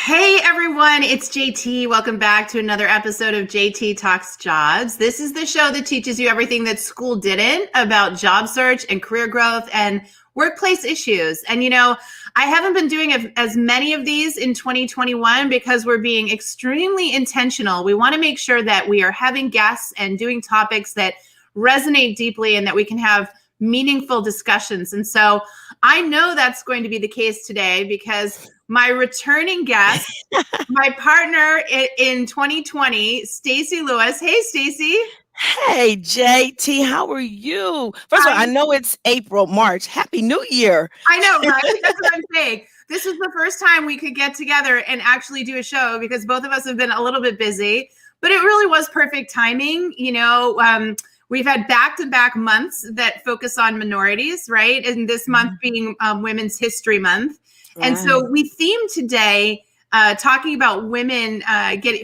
Hey everyone, it's JT. Welcome back to another episode of JT Talks Jobs. This is the show that teaches you everything that school didn't about job search and career growth and workplace issues. And I haven't been doing as many of these in 2021 because we're being extremely intentional. We want to make sure that we are having guests and doing topics that resonate deeply and that we can have meaningful discussions. And so I know that's going to be the case today because my returning guest, my partner in 2020, Stacey Lewis. Hey, Stacey. Hey, JT, how are you? First of all, I know it's April, March. Happy New Year. I know, right? That's what I'm saying. This was the first time we could get together and actually do a show because both of us have been a little bit busy, but it really was perfect timing. We've had back-to-back months that focus on minorities, right? And this month being Women's History Month. Right. And so we themed today talking about women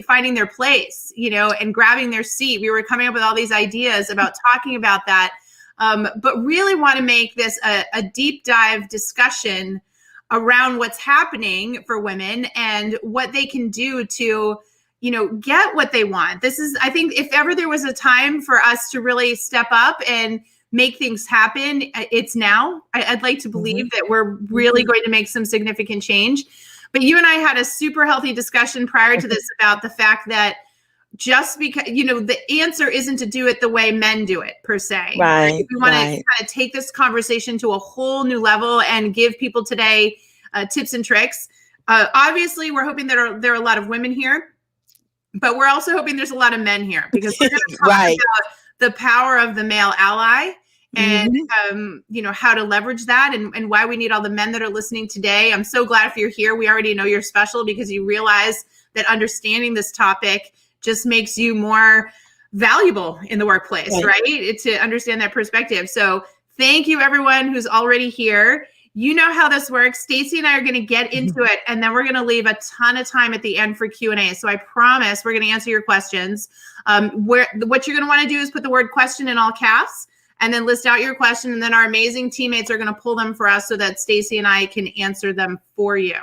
finding their place, and grabbing their seat. We were coming up with all these ideas about talking about that, but really want to make this a deep dive discussion around what's happening for women and what they can do to get what they want. This is, I think, if ever there was a time for us to really step up and make things happen, it's now. I'd like to believe that we're really going to make some significant change. But you and I had a super healthy discussion prior to this about the fact that just because, the answer isn't to do it the way men do it per se. Right. We want to kind of take this conversation to a whole new level and give people today tips and tricks. Obviously, we're hoping that there are a lot of women here. But we're also hoping there's a lot of men here because we're going to talk about the power of the male ally and, how to leverage that and why we need all the men that are listening today. I'm so glad if you're here. We already know you're special because you realize that understanding this topic just makes you more valuable in the workplace, right? To understand that perspective. So thank you, everyone who's already here. You know how this works. Stacey and I are going to get into it, and then we're going to leave a ton of time at the end for Q&A. So I promise we're going to answer your questions. What you're going to want to do is put the word question in all caps and then list out your question, and then our amazing teammates are going to pull them for us so that Stacey and I can answer them for you.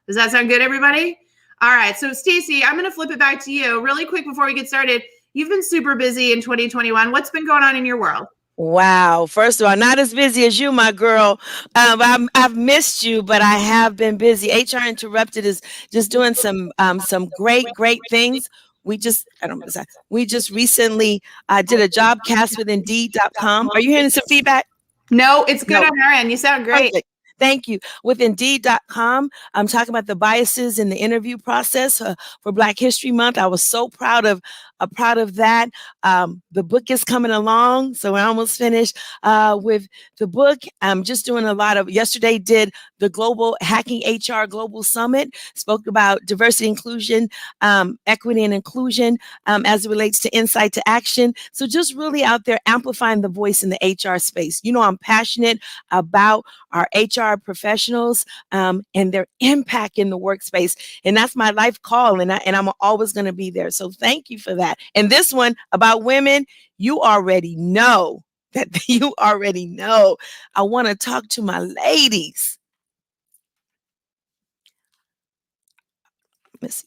Does that sound good, everybody? All right. So Stacey, I'm going to flip it back to you really quick before we get started. You've been super busy in 2021. What's been going on in your world? Wow. First of all, not as busy as you, my girl. I've missed you, but I have been busy. HRInterrupted is just doing some great things. We just recently did a job cast with Indeed.com. Are you hearing some feedback? No, it's good on our end. You sound great. Perfect. Thank you. With Indeed.com, I'm talking about the biases in the interview process for Black History Month. I was so proud of that. The book is coming along, so we're almost finished with the book. I'm just doing yesterday did the Global Hacking HR Global Summit, spoke about diversity, inclusion, equity and inclusion as it relates to insight to action. So just really out there amplifying the voice in the HR space. I'm passionate about our HR professionals and their impact in the workspace. And that's my life call. And I'm always going to be there. So thank you for that. And this one about women, you already know. I want to talk to my ladies. Let me see.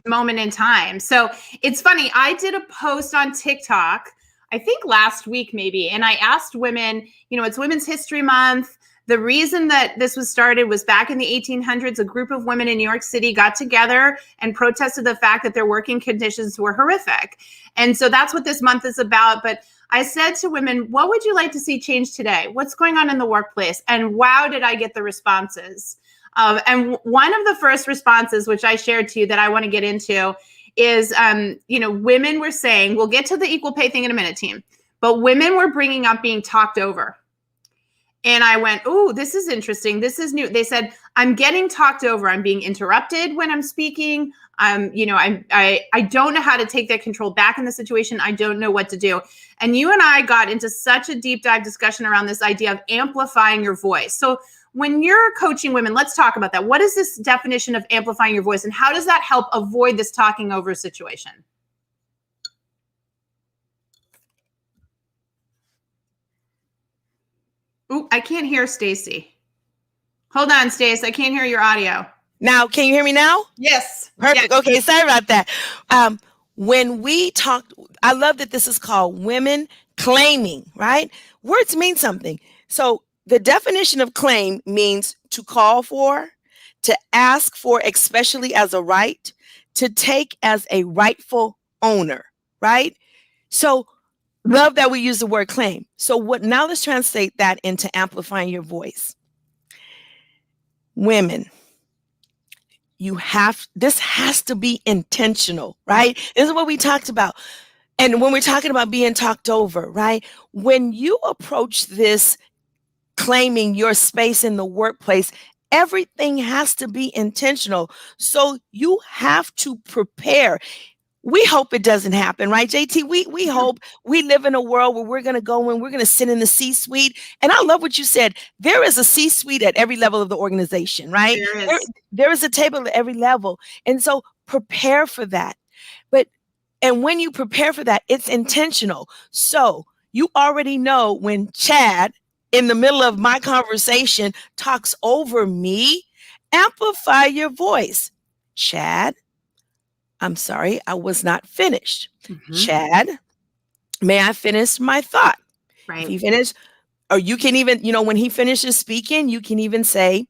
Moment in time. So it's funny. I did a post on TikTok, I think last week maybe, and I asked women, it's Women's History Month. The reason that this was started was back in the 1800s, a group of women in New York City got together and protested the fact that their working conditions were horrific. And so that's what this month is about. But I said to women, what would you like to see change today? What's going on in the workplace? And wow, did I get the responses. And one of the first responses, which I shared to you that I want to get into is, women were saying, we'll get to the equal pay thing in a minute, team, but women were bringing up being talked over. And I went, oh, this is interesting. This is new. They said, I'm getting talked over. I'm being interrupted when I'm speaking. I don't know how to take that control back in the situation. I don't know what to do. And you and I got into such a deep dive discussion around this idea of amplifying your voice. So when you're coaching women, let's talk about that. What is this definition of amplifying your voice, and how does that help avoid this talking over situation? Ooh, I can't hear Stacey. Hold on, Stace. I can't hear your audio. Now, can you hear me now? Yes. Perfect. Yes. Okay, sorry about that. When we talk, I love that this is called women claiming, right? Words mean something. So the definition of claim means to call for, to ask for, especially as a right, to take as a rightful owner, right? So love that we use the word claim. So now let's translate that into amplifying your voice. Women, this has to be intentional, right? This is what we talked about. And when we're talking about being talked over, right? When you approach this claiming your space in the workplace, everything has to be intentional. So you have to prepare. We hope it doesn't happen, right, JT? We hope we live in a world where we're going to go in, we're going to sit in the C-suite. And I love what you said. There is a C-suite at every level of the organization, right? There is a table at every level. And so prepare for that. And when you prepare for that, it's intentional. So you already know when Chad, in the middle of my conversation, talks over me, amplify your voice. Chad, I'm sorry, I was not finished. Chad, may I finish my thought? Right. If he finished, or you can even, when he finishes speaking, you can even say,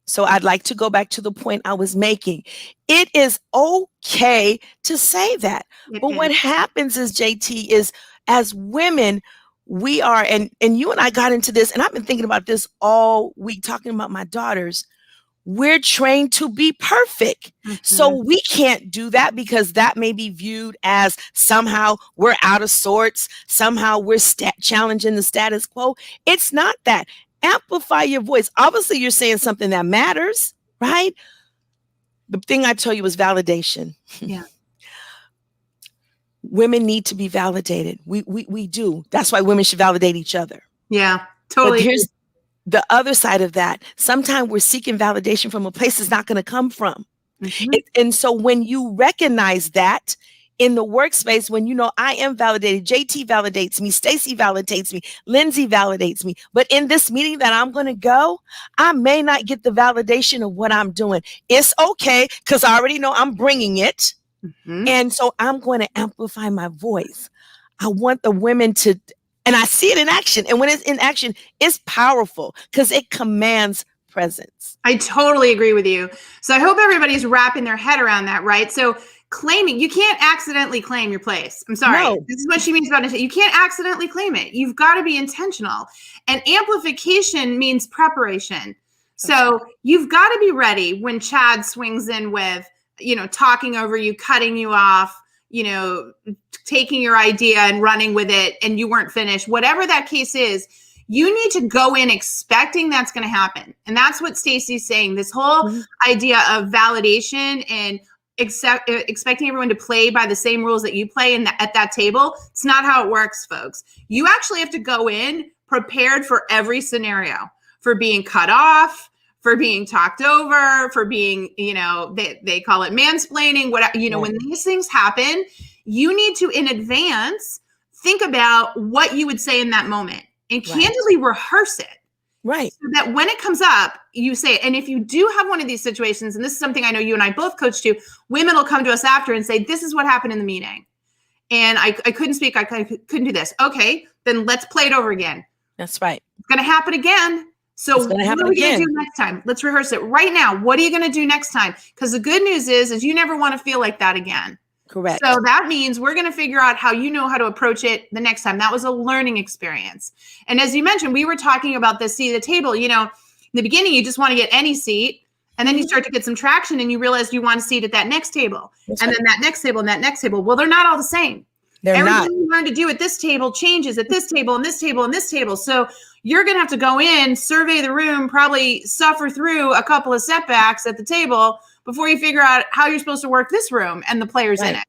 so I'd like to go back to the point I was making. It is okay to say that. But what happens is, JT, is as women, we are, and you and I got into this, and I've been thinking about this all week, talking about my daughters. We're trained to be perfect. So we can't do that because that may be viewed as somehow we're out of sorts. Somehow we're challenging the status quo. It's not that. Amplify your voice. Obviously, you're saying something that matters, right? The thing I tell you is validation. Yeah. Women need to be validated. We do. That's why women should validate each other. Yeah, totally. But here's the other side of that. Sometimes we're seeking validation from a place it's not going to come from. And so when you recognize that in the workspace, when I am validated, JT validates me, Stacey validates me, Lindsay validates me. But in this meeting that I'm going to go, I may not get the validation of what I'm doing. It's okay because I already know I'm bringing it. And so I'm going to amplify my voice. I want the women to, and I see it in action. And when it's in action, it's powerful because it commands presence. I totally agree with you. So I hope everybody's wrapping their head around that, right? So claiming, you can't accidentally claim your place. I'm sorry. No. This is what she means about it. You can't accidentally claim it. You've got to be intentional. And amplification means preparation. So you've got to be ready when Chad swings in with, talking over you, cutting you off, taking your idea and running with it, and you weren't finished. Whatever that case is, you need to go in expecting that's going to happen. And that's what Stacey's saying. This whole idea of validation and expecting everyone to play by the same rules that you play at that table. It's not how it works, folks. You actually have to go in prepared for every scenario, for being cut off, for being talked over, for being, they call it mansplaining, when these things happen, you need to, in advance, think about what you would say in that moment and candidly rehearse it. Right. So that when it comes up, you say it. And if you do have one of these situations, and this is something I know you and I both coach to, women will come to us after and say, this is what happened in the meeting. And I couldn't speak. I couldn't do this. Okay, then let's play it over again. That's right. It's going to happen again. So what are we going to do next time? Let's rehearse it right now. What are you going to do next time? Because the good news is you never want to feel like that again. Correct. So that means we're going to figure out how how to approach it the next time. That was a learning experience. And as you mentioned, we were talking about the seat at the table. In the beginning, you just want to get any seat. And then you start to get some traction and you realize you want a seat at that next table. That's and right. Then that next table and that next table. Well, they're not all the same. Everything you learn to do at this table changes at this table and this table and this table. So you're going to have to go in, survey the room, probably suffer through a couple of setbacks at the table before you figure out how you're supposed to work this room and the players in it.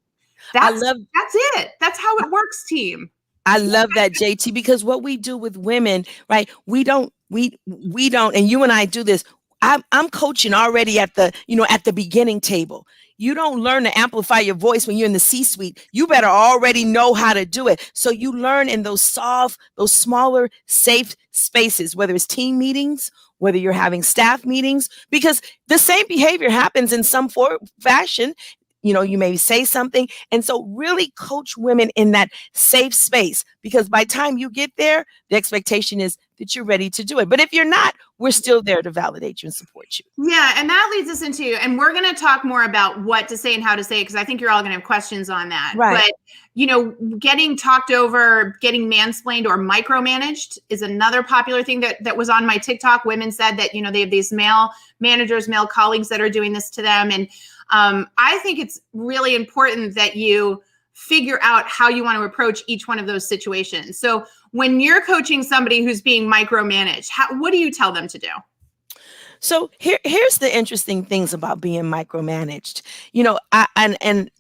That's it. That's how it works, team. I love that, JT, because what we do with women, right? We don't, and you and I do this. I'm coaching already at the beginning table. You don't learn to amplify your voice when you're in the C-suite. You better already know how to do it. So you learn in those smaller, safe spaces, whether it's team meetings whether you're having staff meetings, because the same behavior happens in some fashion. You may say something. And so really coach women in that safe space, because by the time you get there, the expectation is that you're ready to do it. But if you're not, we're still there to validate you and support you. Yeah. And that leads us into, and we're going to talk more about what to say and how to say it, because I think you're all going to have questions on that. Right. But, getting talked over, getting mansplained or micromanaged is another popular thing that was on my TikTok. Women said that, they have these male managers, male colleagues that are doing this to them. And I think it's really important that you figure out how you want to approach each one of those situations. So when you're coaching somebody who's being micromanaged, what do you tell them to do? So here's the interesting things about being micromanaged. I'm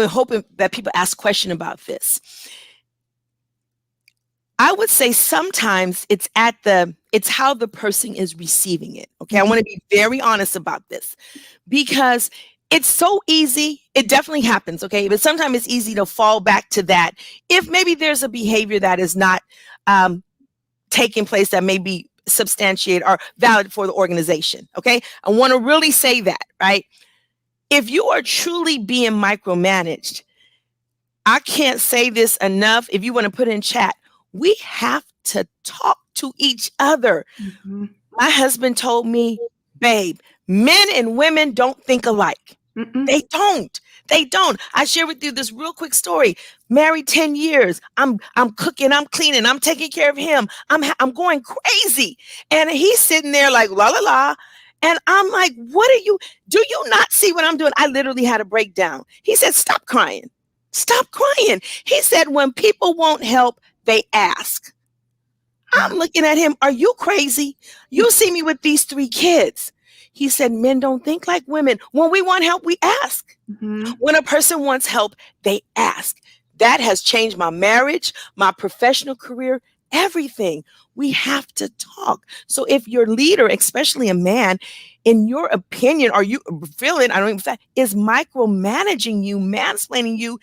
hoping that people ask questions about this. I would say sometimes it's how the person is receiving it. Okay. I want to be very honest about this, because it's so easy. It definitely happens. Okay. But sometimes it's easy to fall back to that. If maybe there's a behavior that is not taking place that may be substantiated or valid for the organization. Okay. I want to really say that, right? If you are truly being micromanaged, I can't say this enough. If you want to put in chat, we have to talk to each other. Mm-hmm. My husband told me, babe, men and women don't think alike. Mm-mm. They don't. I share with you this real quick story. Married 10 years. I'm cooking, I'm cleaning, I'm taking care of him. I'm going crazy. And he's sitting there like, la, la, la. And I'm like, do you not see what I'm doing? I literally had a breakdown. He said, stop crying. Stop crying. He said, when people won't help, they ask. I'm looking at him. Are you crazy? You see me with these 3 kids. He said, men don't think like women. When we want help, we ask. Mm-hmm. When a person wants help, they ask. That has changed my marriage, my professional career, everything. We have to talk. So if your leader, especially a man, in your opinion, are you feeling, is micromanaging you, mansplaining you,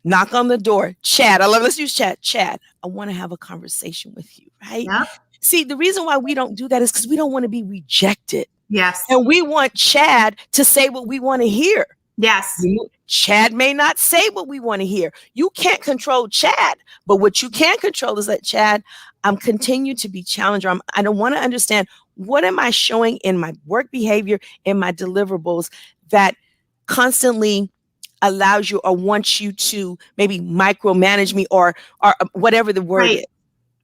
knock on the door. Chad, let's use chat. Chad, I want to have a conversation with you, right? Yeah. See, the reason why we don't do that is because we don't want to be rejected. Yes. And we want Chad to say what we want to hear. Yes. Chad may not say what we want to hear. You can't control Chad, but what you can control is that, Chad, I'm continue to be challenger. I don't want to understand, what am I showing in my work behavior, in my deliverables that constantly allows you or wants you to maybe micromanage me or whatever the word is.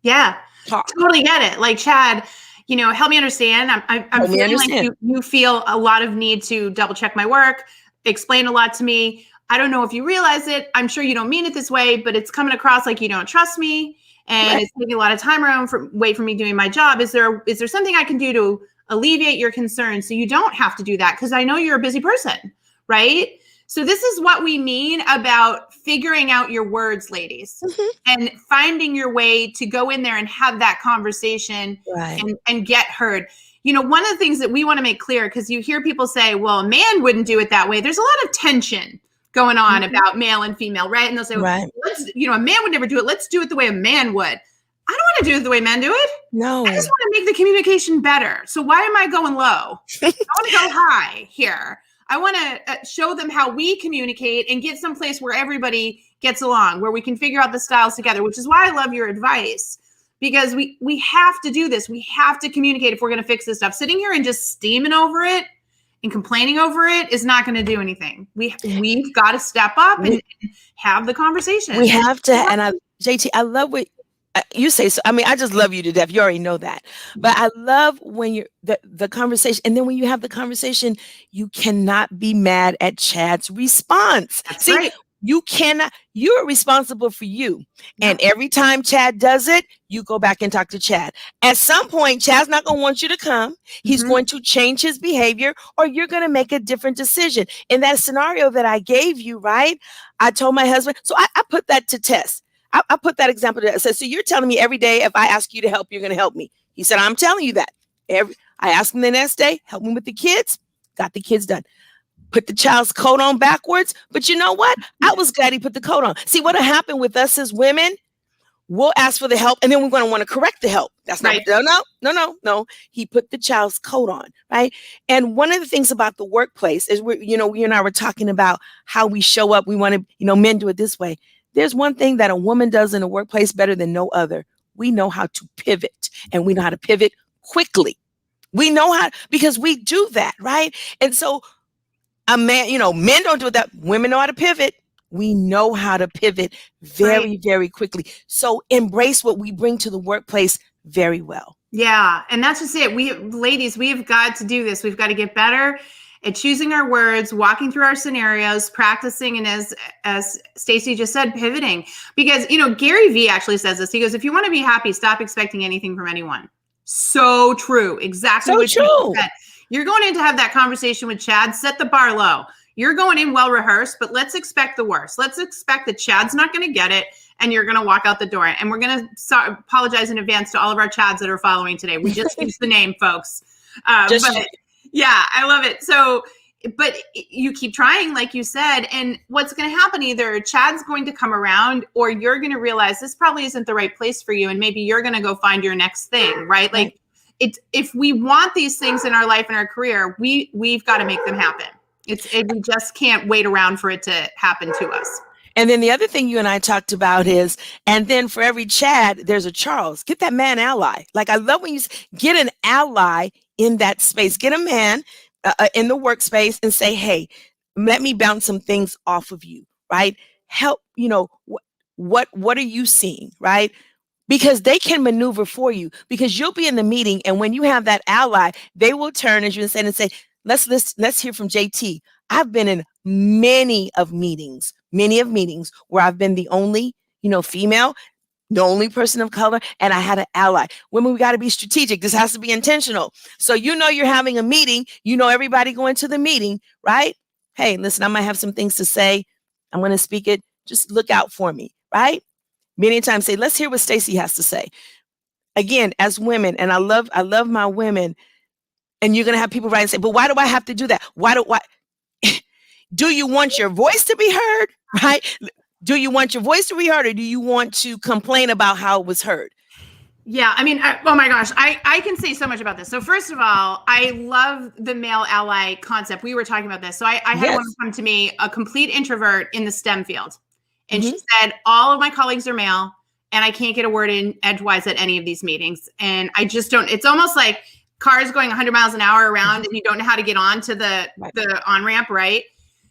Yeah. Totally get it. Like, Chad, help me understand. I'm feeling like you feel a lot of need to double check my work, explain a lot to me. I don't know if you realize it. I'm sure you don't mean it this way, but it's coming across like you don't trust me, and it's taking a lot of time away from me doing my job. Is there something I can do to alleviate your concerns so you don't have to do that? Because I know you're a busy person, right? So this is what we mean about figuring out your words, ladies, and finding your way to go in there and have that conversation and get heard. One of the things that we want to make clear, because you hear people say, well, a man wouldn't do it that way. There's a lot of tension going on about male and female, right? And they'll say, a man would never do it. Let's do it the way a man would. I don't want to do it the way men do it. No. I just want to make the communication better. So why am I going low? I want to go high here. I want to show them how we communicate and get someplace where everybody gets along, where we can figure out the styles together, which is why I love your advice, because we have to do this. We have to communicate if we're going to fix this stuff. Sitting here and just steaming over it and complaining over it is not going to do anything. We've got to step up and have the conversation. We have to. And JT, I love what you say. So, I just love you to death. You already know that. But I love when you're the conversation. And then when you have the conversation, you cannot be mad at Chad's response. That's right. You're responsible for you. And every time Chad does it, you go back and talk to Chad. At some point, Chad's not going to want you to come. He's going to change his behavior, or you're going to make a different decision. In that scenario that I gave you, right? I told my husband, so I put that to test. I put that example that says, so you're telling me every day if I ask you to help, you're going to help me. He said, I'm telling you that. I asked him the next day, help me with the kids, got the kids done. Put the child's coat on backwards. But you know what? I was glad he put the coat on. See, what happened with us as women, we'll ask for the help, and then we're going to want to correct the help. That's not, no. He put the child's coat on, right? And one of the things about the workplace is you and I were talking about how we show up. We want to, men do it this way. There's one thing that a woman does in the workplace better than no other. We know how to pivot, and we know how to pivot quickly. We know how, because we do that, right? And so a man, men don't do that. Women know how to pivot. We know how to pivot very, very quickly. So embrace what we bring to the workplace very well. Yeah. And that's just it. Ladies, we've got to do this. We've got to get better at choosing our words, walking through our scenarios, practicing, and as Stacey just said, pivoting. Because, Gary Vee actually says this. He goes, if you want to be happy, stop expecting anything from anyone. So true. Exactly what you said. You're going in to have that conversation with Chad, set the bar low. You're going in well rehearsed, but let's expect the worst. Let's expect that Chad's not going to get it, and you're going to walk out the door. And we're going to apologize in advance to all of our Chads that are following today. We just used the name, folks. Yeah, I love it. So, but you keep trying, like you said, and what's going to happen, either Chad's going to come around, or you're going to realize this probably isn't the right place for you, and maybe you're going to go find your next thing, right? Like, if we want these things in our life and our career, we've got to make them happen. We just can't wait around for it to happen to us. And then the other thing you and I talked about is, and then for every Chad, there's a Charles. Get that man ally. Like, I love when you get an ally in that space. Get a man in the workspace and say, hey, let me bounce some things off of you, right? Help, what are you seeing, right? Because they can maneuver for you, because you'll be in the meeting, and when you have that ally, they will turn as you and say, let's hear from JT. I've been in many of meetings where I've been the only, female, the only person of color, and I had an ally. Women, we got to be strategic. This has to be intentional. So you're having a meeting, everybody going to the meeting, right? Hey, listen, I might have some things to say. I'm going to speak it. Just look out for me, right? Many times say, let's hear what Stacey has to say. Again, as women, and I love my women, and you're going to have people write and say, but why do I have to do that? Why? Do you want your voice to be heard, right? Do you want your voice to be heard, or do you want to complain about how it was heard? Yeah, I mean, oh my gosh, I can say so much about this. So first of all, I love the male ally concept. We were talking about this. So I had one come to me, a complete introvert in the STEM field. And she said, all of my colleagues are male, and I can't get a word in edgewise at any of these meetings. And I just don't, it's almost like cars going 100 miles an hour around and you don't know how to get on to the on-ramp, right?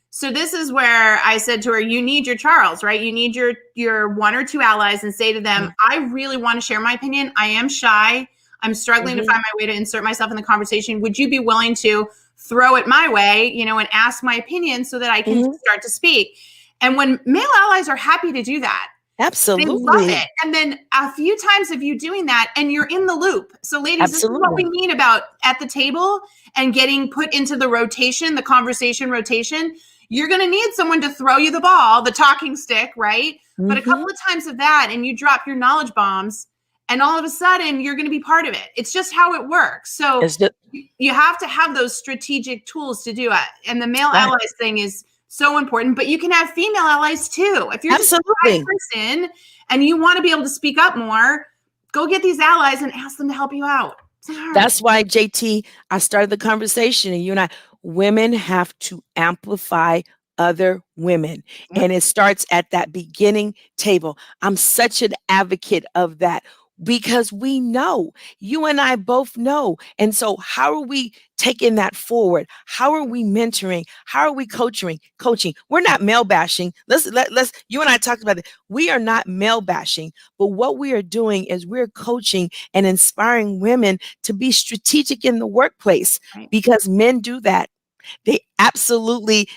So this is where I said to her, you need your Charles, right? You need your one or two allies, and say to them, I really want to share my opinion. I am shy. I'm struggling to find my way to insert myself in the conversation. Would you be willing to throw it my way, and ask my opinion so that I can start to speak? And when male allies are happy to do that, absolutely, they love it. And then a few times of you doing that, and you're in the loop. So ladies, this is what we mean about at the table and getting put into the rotation, the conversation rotation. You're going to need someone to throw you the ball, the talking stick, right? But a couple of times of that, and you drop your knowledge bombs, and all of a sudden you're going to be part of it. It's just how it works. So you have to have those strategic tools to do it. And the male allies thing is so important, but you can have female allies too. If you're just a shy person and you want to be able to speak up more, go get these allies and ask them to help you out. That's why, JT, I started the conversation, and you and I, women have to amplify other women. And it starts at that beginning table. I'm such an advocate of that, because we know, you and I both know. And so how are we taking that forward? How are we mentoring? How are we coaching? We're not male bashing. Let's you and I talked about it. We are not male bashing, but what we are doing is we're coaching and inspiring women to be strategic in the workplace, because men do that. They absolutely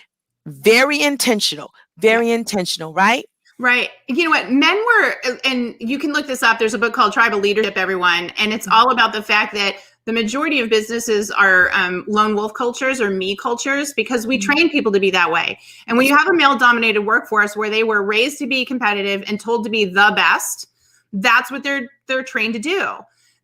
very intentional, right? Right. You know what? Men were, and you can look this up. There's a book called Tribal Leadership, everyone. And it's all about the fact that the majority of businesses are lone wolf cultures or me cultures, because we train people to be that way. And when you have a male dominated workforce where they were raised to be competitive and told to be the best, that's what they're trained to do.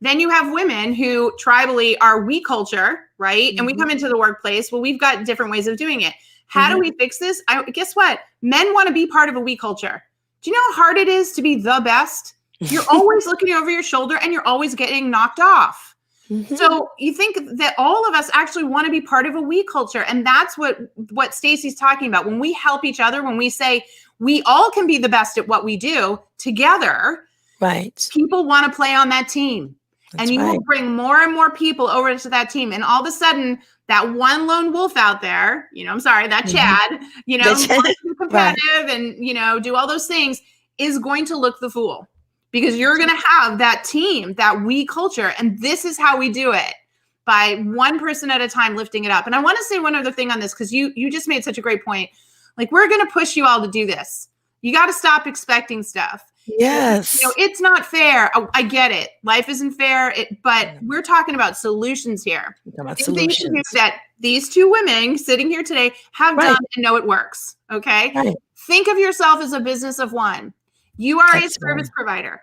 Then you have women who tribally are we culture, right? And we come into the workplace. Well, we've got different ways of doing it. How do we fix this? Guess what? Men want to be part of a we culture. Do you know how hard it is to be the best? You're always looking over your shoulder and you're always getting knocked off. Mhm. So you think that all of us actually want to be part of a we culture. And that's what Stacey's talking about. When we help each other, when we say we all can be the best at what we do together, Right. people want to play on that team. That's and you right. will bring more and more people over to that team. And all of a sudden, that one lone wolf out there, I'm sorry, that Chad, who wants to be competitive and, do all those things is going to look the fool because you're going to have that team, that we culture. And this is how we do it, by one person at a time lifting it up. And I want to say one other thing on this, because you just made such a great point. Like, we're going to push you all to do this. You got to stop expecting stuff. Yes. It's not fair. I get it. Life isn't fair. But we're talking about solutions here. Solutions that these two women sitting here today have done and know it works. Okay. Right. Think of yourself as a business of one. You are a service provider.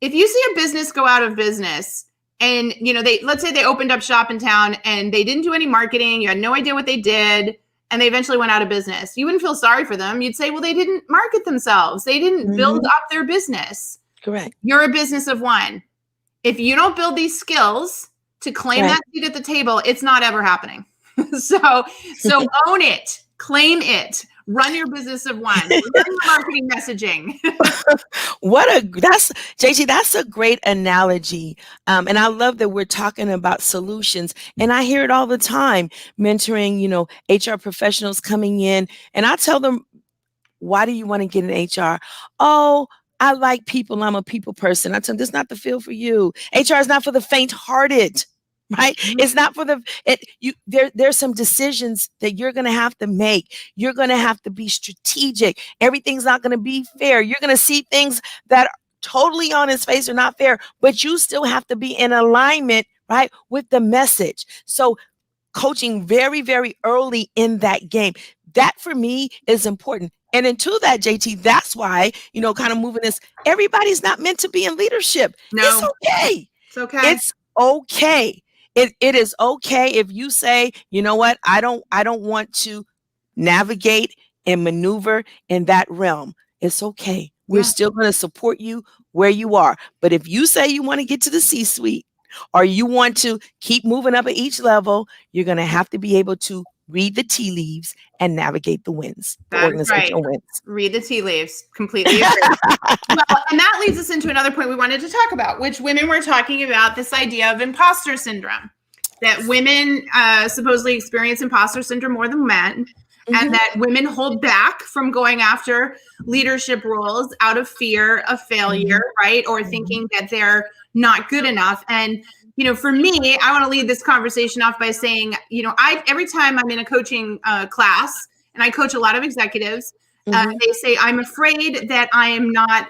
If you see a business go out of business and, let's say they opened up shop in town and they didn't do any marketing, you had no idea what they did, and they eventually went out of business, you wouldn't feel sorry for them. You'd say, well, they didn't market themselves. They didn't build up their business. Correct. You're a business of one. If you don't build these skills to claim that seat at the table, it's not ever happening. So own it, claim it, run your business of one, learn your marketing messaging. That's a great analogy. And I love that we're talking about solutions. And I hear it all the time, mentoring, HR professionals coming in, and I tell them, why do you want to get in HR? Oh, I like people. I'm a people person. I tell them, this is not the field for you. HR is not for the faint-hearted. Right? It's not for there's some decisions that you're going to have to make. You're going to have to be strategic. Everything's not going to be fair. You're going to see things that are totally on its face are not fair, but you still have to be in alignment, right, with the message. So coaching very, very early in that game, that for me is important. And into that, JT, that's why, kind of moving this, everybody's not meant to be in leadership. No. It's okay. It's okay. It's okay. It is okay if you say, you know what, I don't want to navigate and maneuver in that realm. It's okay. We're still going to support you where you are. But if you say you want to get to the C-suite or you want to keep moving up at each level, you're going to have to be able to read the tea leaves and navigate the winds, the organizational winds. Read the tea leaves. Completely agree. Well, and that leads us into another point we wanted to talk about, which women were talking about this idea of imposter syndrome, that women supposedly experience imposter syndrome more than men, and that women hold back from going after leadership roles out of fear of failure, right? Or thinking that they're not good enough. And for me, I want to lead this conversation off by saying, every time I'm in a coaching class, and I coach a lot of executives, they say, I'm afraid that I am not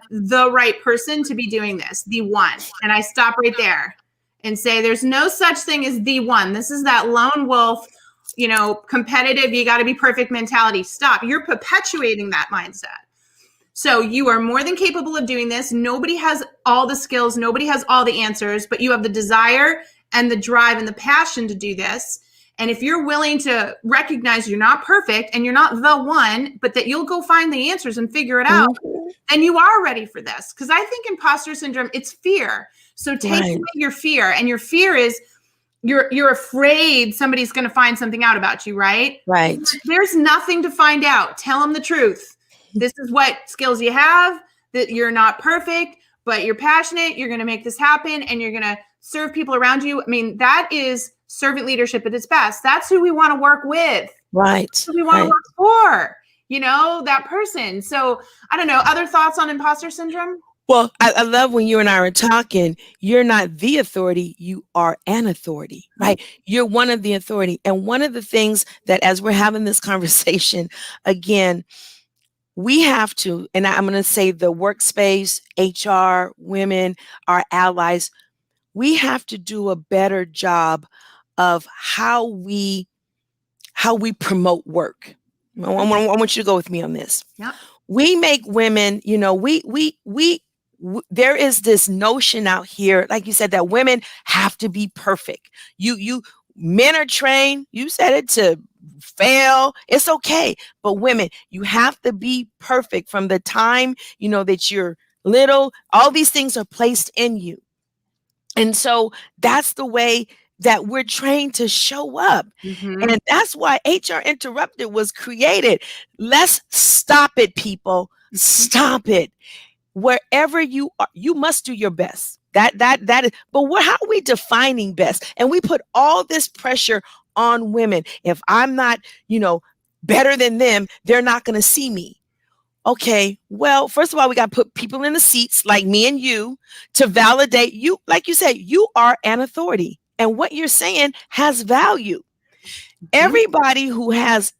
the right person to be doing this, the one. And I stop right there and say, there's no such thing as the one. This is that lone wolf, competitive, you got to be perfect mentality. Stop. You're perpetuating that mindset. So you are more than capable of doing this. Nobody has all the skills. Nobody has all the answers, but you have the desire and the drive and the passion to do this. And if you're willing to recognize you're not perfect and you're not the one, but that you'll go find the answers and figure it out, then you are ready for this. Because I think imposter syndrome, it's fear. So take away your fear. And your fear is you're afraid somebody's going to find something out about you, right? Right. There's nothing to find out. Tell them the truth. This is what skills you have, that you're not perfect, but you're passionate. You're going to make this happen and you're going to serve people around you. I mean, that is servant leadership at its best. That's who we want to work with. Right. That's who we want to work for, that person. So I don't know, other thoughts on imposter syndrome? Well, I love when you and I were talking, you're not the authority, you are an authority, right? You're one of the authority. And one of the things that as we're having this conversation, again, we have to, and I'm going to say the workspace, HR, women, our allies, we have to do a better job of how we promote work. I want you to go with me on this. Yep. We make women, there is this notion out here, like you said, that women have to be perfect. Men are trained, you said it, to fail. It's okay. But women, you have to be perfect from the time, that you're little, all these things are placed in you. And so that's the way that we're trained to show up. Mm-hmm. And that's why HRInterrupted was created. Let's stop it, people. Stop it. Wherever you are, you must do your best. That is, but how are we defining best? And we put all this pressure on women. If I'm not, better than them, they're not going to see me. Okay, well, first of all, we got to put people in the seats like me and you to validate you. Like you said, you are an authority and what you're saying has value. Everybody who has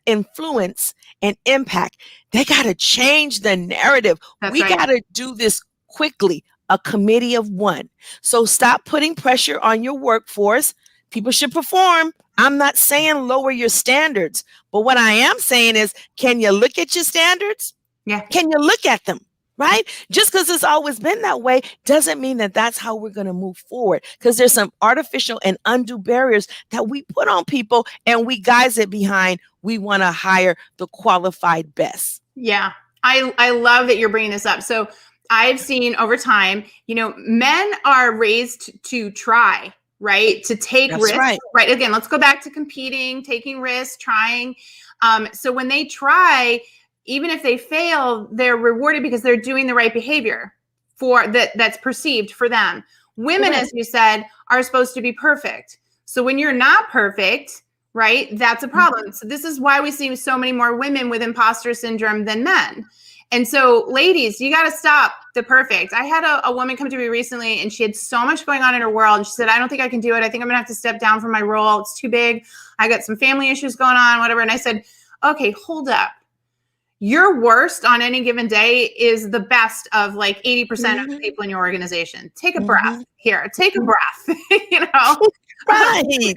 influence and impact, they got to change the narrative. We got to do this quickly, a committee of one. So stop putting pressure on your workforce. People should perform. I'm not saying lower your standards, but what I am saying is, can you look at your standards? Yeah. Can you look at them? Right? Just because it's always been that way doesn't mean that that's how we're going to move forward, because there's some artificial and undue barriers that we put on people and we guise it behind. We want to hire the qualified best. Yeah. I love that you're bringing this up. So I've seen over time, men are raised to try, right? To take risks, right? Again, let's go back to competing, taking risks, trying. So when they try, even if they fail, they're rewarded because they're doing the right behavior that's perceived for them. Women, as you said, are supposed to be perfect. So when you're not perfect, right, that's a problem. So this is why we see so many more women with imposter syndrome than men. And so, ladies, you got to stop the perfect. I had a woman come to me recently, and she had so much going on in her world. And she said, I don't think I can do it. I think I'm going to have to step down from my role. It's too big. I got some family issues going on, whatever. And I said, okay, hold up. Your worst on any given day is the best of like 80% of the people in your organization. Take a breath here. Take a breath, Right.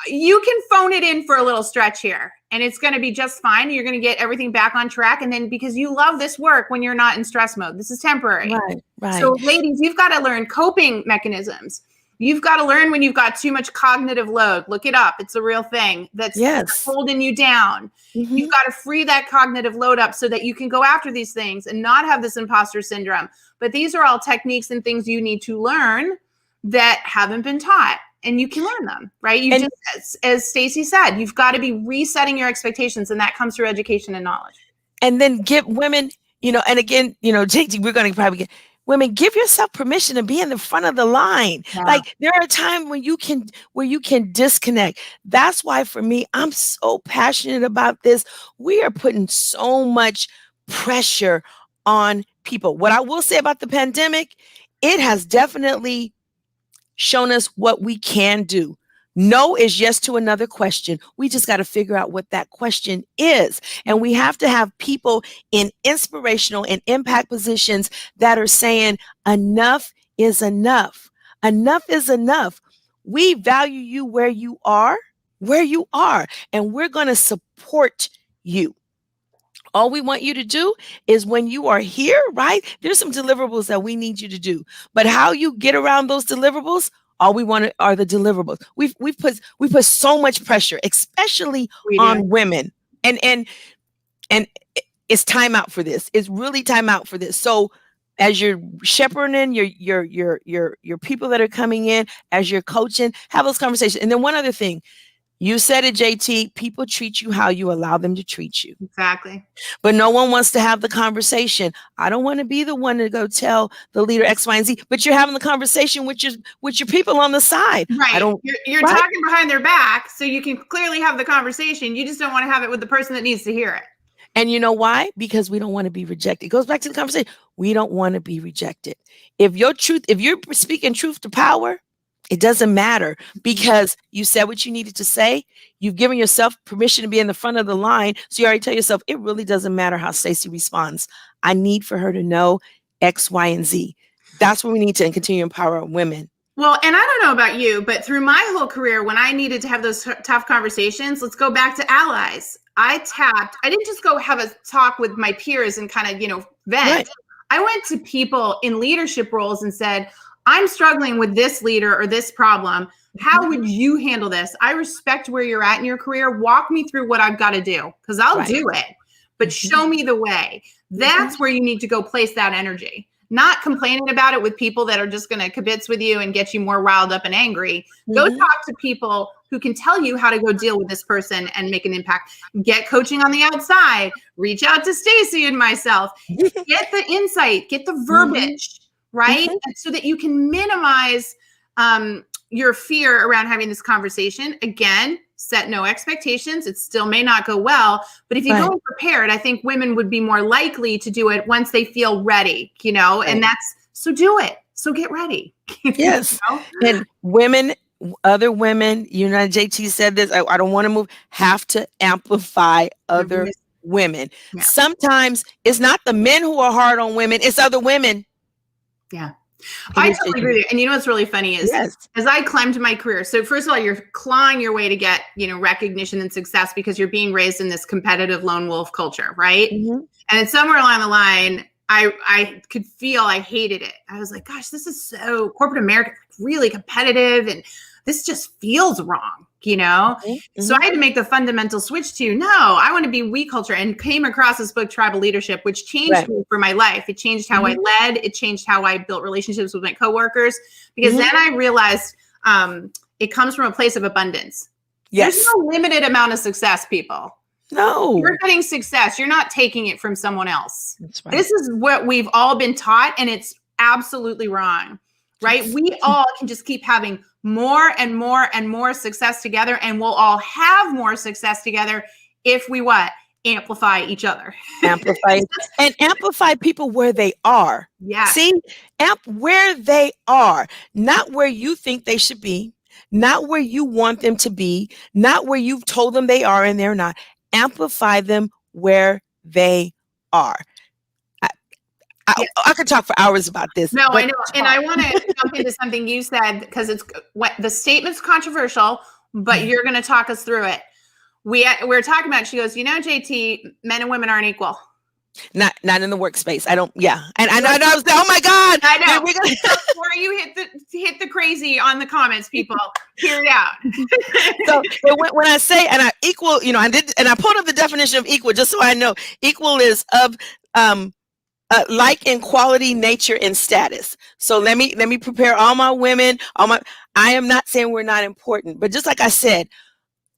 You can phone it in for a little stretch here and it's going to be just fine. You're going to get everything back on track. And then because you love this work when you're not in stress mode, this is temporary. Right. So ladies, you've got to learn coping mechanisms. You've got to learn when you've got too much cognitive load. Look it up. It's a real thing that's holding you down. You've got to free that cognitive load up so that you can go after these things and not have this imposter syndrome. But these are all techniques and things you need to learn that haven't been taught. And you can learn them, right? As Stacey said, you've got to be resetting your expectations, and that comes through education and knowledge. And then give women, and again, JT, we're going to probably get women, give yourself permission to be in the front of the line. Yeah. Like there are times when you can disconnect. That's why for me, I'm so passionate about this. We are putting so much pressure on people. What I will say about the pandemic, it has definitely shown us what we can do. No is yes to another question. We just got to figure out what that question is. And we have to have people in inspirational and impact positions that are saying enough is enough. Enough is enough. We value you where you are, and we're going to support you. All we want you to do is when you are here, right? There's some deliverables that we need you to do. But how you get around those deliverables, all we want are the deliverables. We put so much pressure, especially on women. And it's time out for this. It's really time out for this. So as you're shepherding your people that are coming in, as you're coaching, have those conversations. And then one other thing. You said it, JT, people treat you how you allow them to treat you. Exactly. But no one wants to have the conversation. I don't want to be the one to go tell the leader X, Y, and Z, but you're having the conversation with your people on the side. Right. You're talking behind their back, so you can clearly have the conversation. You just don't want to have it with the person that needs to hear it. And you know why? Because we don't want to be rejected. It goes back to the conversation. We don't want to be rejected. If you're speaking truth to power, it doesn't matter because you said what you needed to say. You've given yourself permission to be in the front of the line. So you already tell yourself, it really doesn't matter how Stacey responds. I need for her to know X, Y, and Z. That's what we need to continue to empower women. Well, and I don't know about you, but through my whole career, when I needed to have those tough conversations, let's go back to allies. I didn't just go have a talk with my peers and kind of, vent. Right. I went to people in leadership roles and said, I'm struggling with this leader or this problem. How would you handle this? I respect where you're at in your career. Walk me through what I've got to do because I'll do it. but show me the way. That's where you need to go place that energy. Not complaining about it with people that are just going to kibitz with you and get you more riled up and angry. Go talk to people who can tell you how to go deal with this person and make an impact. Get coaching on the outside. Reach out to Stacey and myself. Get the insight. Get the verbiage, right? And so that you can minimize your fear around having this conversation. Again, set no expectations. It still may not go well, but if you go prepared, I think women would be more likely to do it once they feel ready, and that's, so do it. So get ready. Yes. And women, other women, JT said this, I don't want to move, have to amplify other women. Yeah. Sometimes it's not the men who are hard on women, it's other women. Yeah. I totally agree with you. And you know what's really funny is as I climbed my career, so first of all, you're clawing your way to get, recognition and success because you're being raised in this competitive lone wolf culture, right? And then somewhere along the line, I could feel I hated it. I was like, gosh, this is so corporate America, really competitive, and this just feels wrong, So I had to make the fundamental switch to, no, I want to be we culture, and came across this book, Tribal Leadership, which changed me for my life. It changed how I led. It changed how I built relationships with my coworkers, because then I realized it comes from a place of abundance. There's no limited amount of success, people. No. You're getting success. You're not taking it from someone else. That's right. This is what we've all been taught, and it's absolutely wrong, right? We all can just keep having more and more and more success together, and we'll all have more success together if we amplify each other. Amplify and amplify people where they are. Yeah. See, where they are, not where you think they should be, not where you want them to be, not where you've told them they are and they're not. Amplify them where they are. I could talk for hours about this. No, I know. And I want to jump into something you said, because it's the statement's controversial, but you're going to talk us through it. We're talking about, she goes, JT, men and women aren't equal. Not in the workspace. I don't. Yeah. And I know. I was like, oh my God. I know. Before you hit the crazy on the comments, people, hear it out. So when I say, and I equal, I did, and I pulled up the definition of equal, just so I know, equal is of, like in quality, nature, and status. So let me prepare all my women. I am not saying we're not important, but just like I said,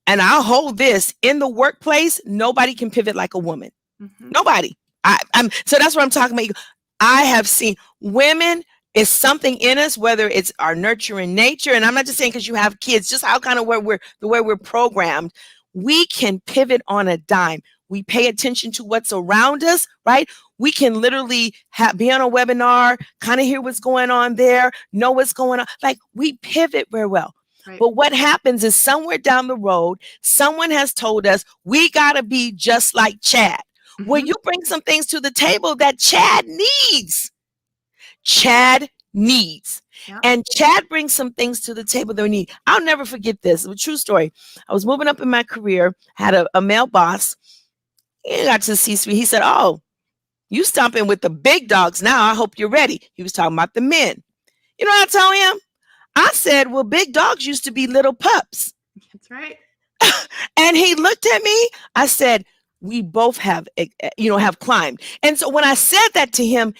and I'll hold this, in the workplace, nobody can pivot like a woman. Nobody. So that's what I'm talking about. I have seen women, is something in us, whether it's our nurturing nature, and I'm not just saying because you have kids, just how kind of the way we're programmed, we can pivot on a dime. We pay attention to what's around us, right? We can literally be on a webinar, kind of hear what's going on there, know what's going on. Like, we pivot very well. Right. But what happens is somewhere down the road, someone has told us we got to be just like Chad. Well, you bring some things to the table that Chad needs. Yeah. And Chad brings some things to the table that we need. I'll never forget this. It's a true story. I was moving up in my career, had a male boss. He got to the C-suite. He said, oh, you stomping with the big dogs now. I hope you're ready. He was talking about the men. You know what I told him? I said, well, big dogs used to be little pups. That's right. And he looked at me. I said, we both have climbed. And so when I said that to him,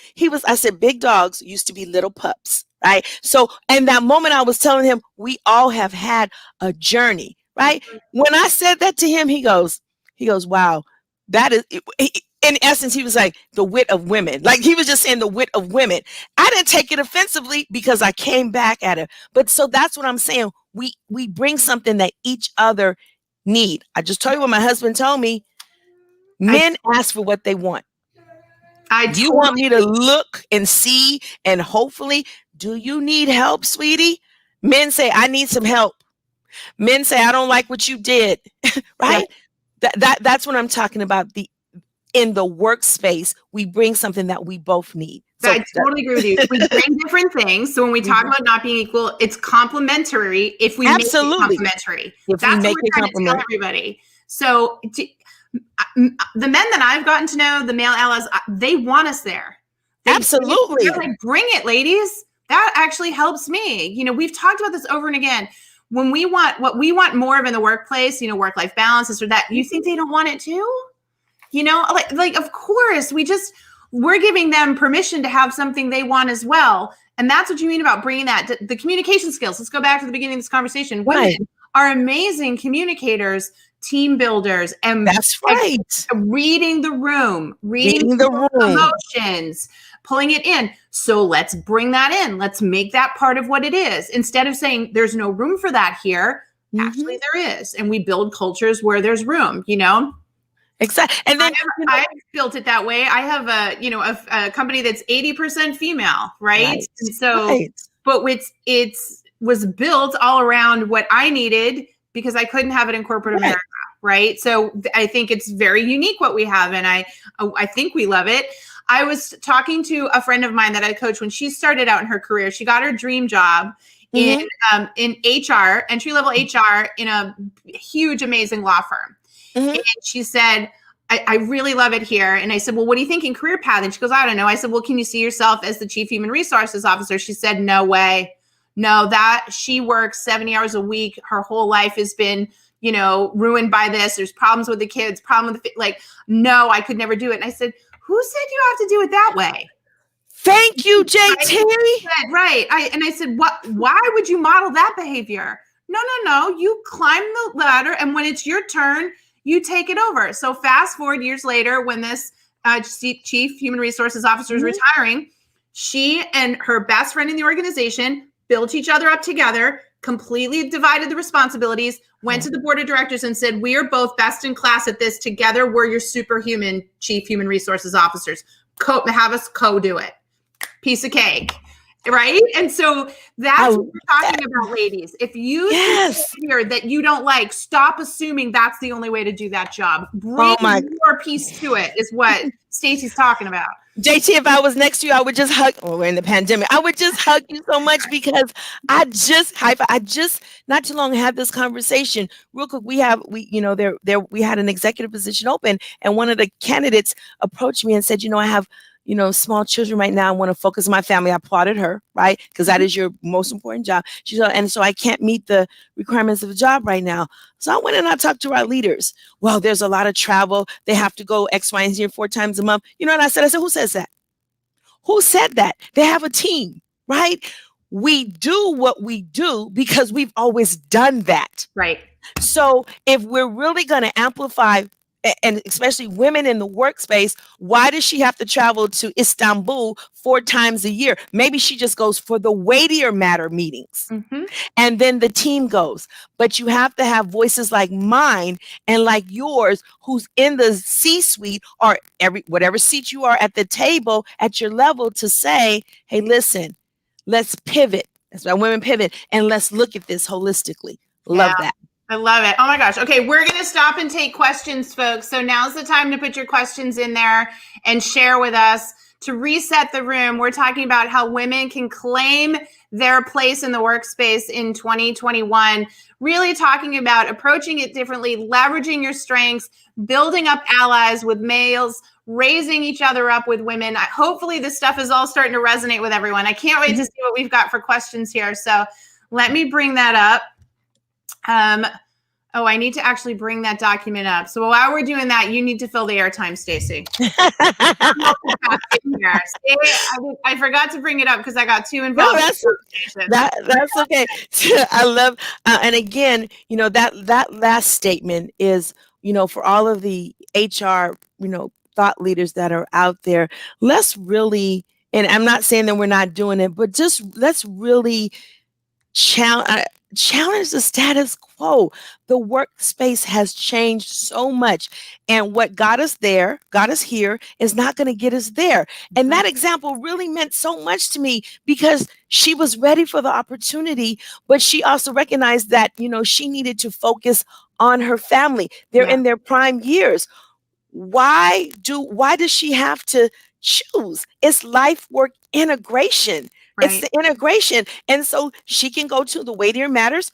I said, big dogs used to be little pups, right? So, and that moment I was telling him, we all have had a journey, right? When I said that to him, he goes, wow, that is, in essence, he was like, the wit of women. Like, he was just saying the wit of women. I didn't take it offensively because I came back at it. But so that's what I'm saying. We bring something that each other need. I just told you what my husband told me. Men ask for what they want. Do you want me to look and see, and hopefully, do you need help, sweetie? Men say, I need some help. Men say, I don't like what you did. Right? Yeah. That's what I'm talking about. In the workspace, we bring something that we both need. So I totally agree with you. We bring different things. So when we talk about not being equal, it's complementary if we make it complementary. That's what we're trying to tell everybody. So the men that I've gotten to know, the male allies, they want us there. Absolutely. They're like, bring it, ladies. That actually helps me. We've talked about this over and again. When we want what we want more of in the workplace, work-life balance, this or that, you think they don't want it too? You know, like of course, we're giving them permission to have something they want as well. And that's what you mean about bringing that, the communication skills. Let's go back to the beginning of this conversation. Right. Women are amazing communicators, team builders, and That's right. reading the room, reading the room, emotions, pulling it in. So let's bring that in. Let's make that part of what it is. Instead of saying there's no room for that here, actually there is. And we build cultures where there's room, you know? Exactly. And then I've built it that way. I have a company that's 80% female, right? And so, but it was built all around what I needed because I couldn't have it in corporate America, right? So I think it's very unique what we have, and I think we love it. I was talking to a friend of mine that I coached when she started out in her career. She got her dream job in HR, entry-level HR in a huge, amazing law firm. And she said, I really love it here. And I said, well, what do you think in career path? And she goes, I don't know. I said, well, can you see yourself as the chief human resources officer? She said, no way. No, that she works 70 hours a week. Her whole life has been, you know, ruined by this. There's problems with the kids, no, I could never do it. And I said, who said you have to do it that way? Thank you, JT. Right. I said, why would you model that behavior? No. You climb the ladder, and when it's your turn, you take it over. So fast forward years later, when this chief human resources officer is retiring, she and her best friend in the organization built each other up together, completely divided the responsibilities, went to the board of directors and said, we are both best in class at this. Together, we're your superhuman chief human resources officers. Have us co-do it. Piece of cake. Right. And so that's what we're talking about, ladies. If you hear that you don't like, stop assuming that's the only way to do that job. Bring more piece to it is what Stacey's talking about. JT, if I was next to you, I would just hug. Well, we're in the pandemic. I would just hug you so much because I just not too long had this conversation. Real quick, we had an executive position open, and one of the candidates approached me and said, I have small children right now. I want to focus on my family. I applauded her, right? Because that is your most important job. She said, and so I can't meet the requirements of the job right now. So I went and I talked to our leaders. Well, there's a lot of travel. They have to go X, Y, and Z 4 times a month. You know what I said? I said, who says that? Who said that? They have a team, right? We do what we do because we've always done that. Right. So if we're really going to amplify, and especially women in the workspace, why does she have to travel to Istanbul 4 times a year? Maybe she just goes for the weightier matter meetings. And then the team goes. But you have to have voices like mine and like yours, who's in the C-suite or whatever seat you are at the table at your level, to say, hey, listen, let's pivot. That's why women pivot. And let's look at this holistically. Love that. I love it. Oh my gosh. Okay, we're going to stop and take questions, folks. So now's the time to put your questions in there and share with us. To reset the room, we're talking about how women can claim their place in the workspace in 2021. Really talking about approaching it differently, leveraging your strengths, building up allies with males, raising each other up with women. Hopefully this stuff is all starting to resonate with everyone. I can't wait to see what we've got for questions here. So let me bring that up. I need to actually bring that document up. So while we're doing that, you need to fill the airtime, Stacey. I forgot to bring it up because I got too involved. No, that's okay. I love, and again, that last statement is, for all of the HR, thought leaders that are out there, let's really, and I'm not saying that we're not doing it, but just let's really challenge the status quo. The workspace has changed so much, and what got us here is not going to get us there. And that example really meant so much to me because she was ready for the opportunity, but she also recognized that, she needed to focus on her family. They're in their prime years. Why does she have to choose? It's life work integration. Right. It's the integration. And so she can go to the weightier matters,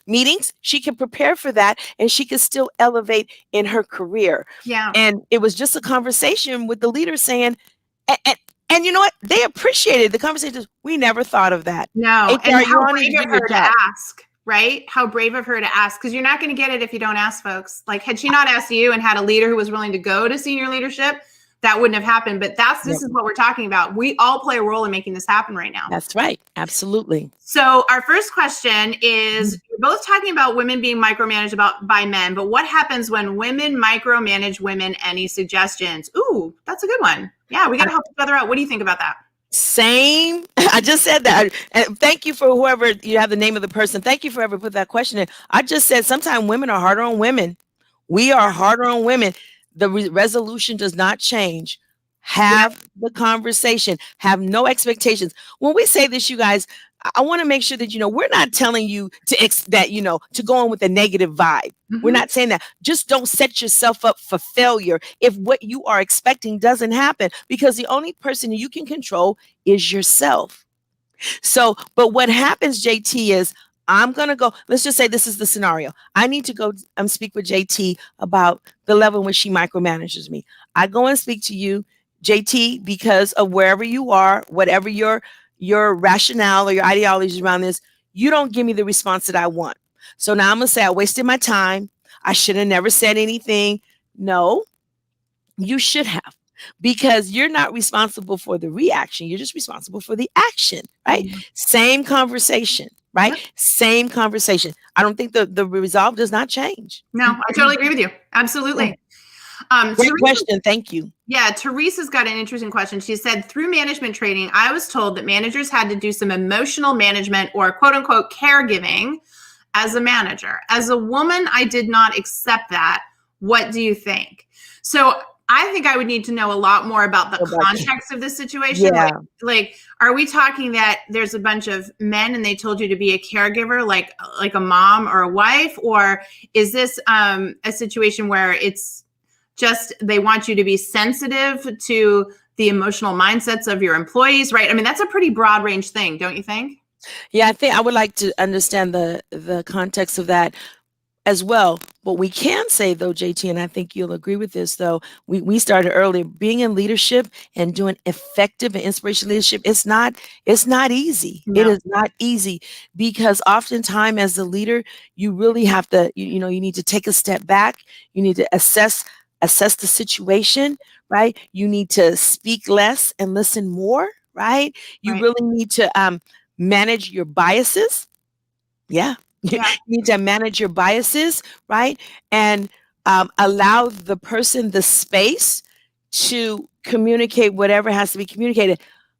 meetings, she can prepare for that, and she can still elevate in her career. Yeah. And it was just a conversation with the leader saying, and you know what? They appreciated the conversation. We never thought of that. No. HR, and how brave of her to ask. right? How brave of her to ask, because you're not going to get it if you don't ask, folks. Like, had she not asked you and had a leader who was willing to go to senior leadership, that wouldn't have happened. But this is what we're talking about. We all play a role in making this happen right now. That's right. Absolutely. So our first question is, you're both talking about women being micromanaged by men, but what happens when women micromanage women? Any suggestions? Ooh, that's a good one. Yeah, we got to help each other out. What do you think about that? Same. I just said that. And thank you for whoever, you have the name of the person. Thank you for ever put that question in. I just said sometimes women are harder on women. We are harder on women. The resolution does not change. Have the conversation. Have no expectations. When we say this, you guys, I want to make sure that, we're not telling you to go on with a negative vibe. We're not saying that. Just don't set yourself up for failure if what you are expecting doesn't happen, because the only person you can control is yourself. So, but what happens, JT, is I'm going to go, let's just say this is the scenario. I need to go speak with JT about the level in which she micromanages me. I go and speak to you, JT, because of wherever you are, whatever your rationale or your ideologies around this, you don't give me the response that I want. So now I'm going to say I wasted my time. I should have never said anything. No, you should have, because you're not responsible for the reaction. You're just responsible for the action, right? Same conversation, right? Same conversation. I don't think the resolve does not change. No, I totally agree with you. Absolutely. Great question. Thank you. Yeah, Teresa's got an interesting question. She said, through management training, I was told that managers had to do some emotional management or quote unquote caregiving as a manager. As a woman, I did not accept that. What do you think? So I think I would need to know a lot more about the context of this situation. Yeah. Like, are we talking that there's a bunch of men and they told you to be a caregiver, like a mom or a wife? Or is this a situation where it's just they want you to be sensitive to the emotional mindsets of your employees, right? I mean, that's a pretty broad range thing, don't you think? Yeah, I think I would like to understand the context of that as well. What we can say, though, JT, and I think you'll agree with this, though, we started earlier, being in leadership and doing effective and inspirational leadership, it's not easy. No. It is not easy, because oftentimes as the leader, you really have to, you need to take a step back. You need to assess the situation, right? You need to speak less and listen more, right? You really need to manage your biases. Yeah. You need to manage your biases, right? And allow the person the space to communicate whatever has to be communicated.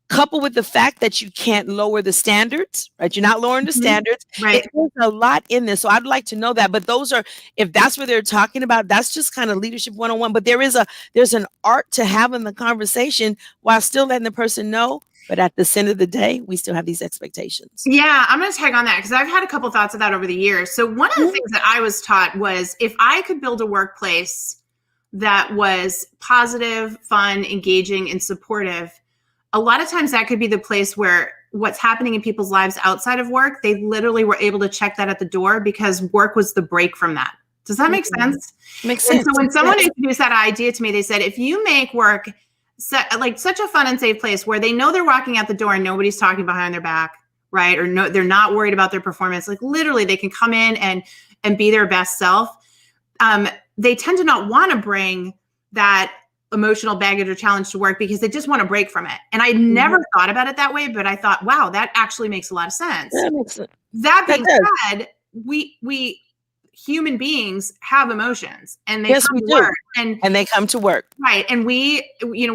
Coupled with the fact that you can't lower the standards, right? You're not lowering the standards. Right. There's a lot in this. So I'd like to know that. But those are, if that's what they're talking about, that's just kind of leadership 101. But there's an art to having the conversation while still letting the person know. But at the end of the day, we still have these expectations. Yeah, I'm going to tag on that because I've had a couple of thoughts of that over the years. So one of the things that I was taught was if I could build a workplace that was positive, fun, engaging, and supportive, a lot of times that could be the place where what's happening in people's lives outside of work, they literally were able to check that at the door because work was the break from that. Does that make sense? Makes sense. And so when someone introduced that idea to me, they said, if you make work like such a fun and safe place where they know they're walking out the door and nobody's talking behind their back, right? Or no, they're not worried about their performance. Like literally they can come in and be their best self. They tend to not want to bring that emotional baggage or challenge to work because they just want to break from it. And I never thought about it that way, but I thought, wow, that actually makes a lot of sense. That makes sense. That being said, we human beings have emotions and they come to work and they come to work. Right. And we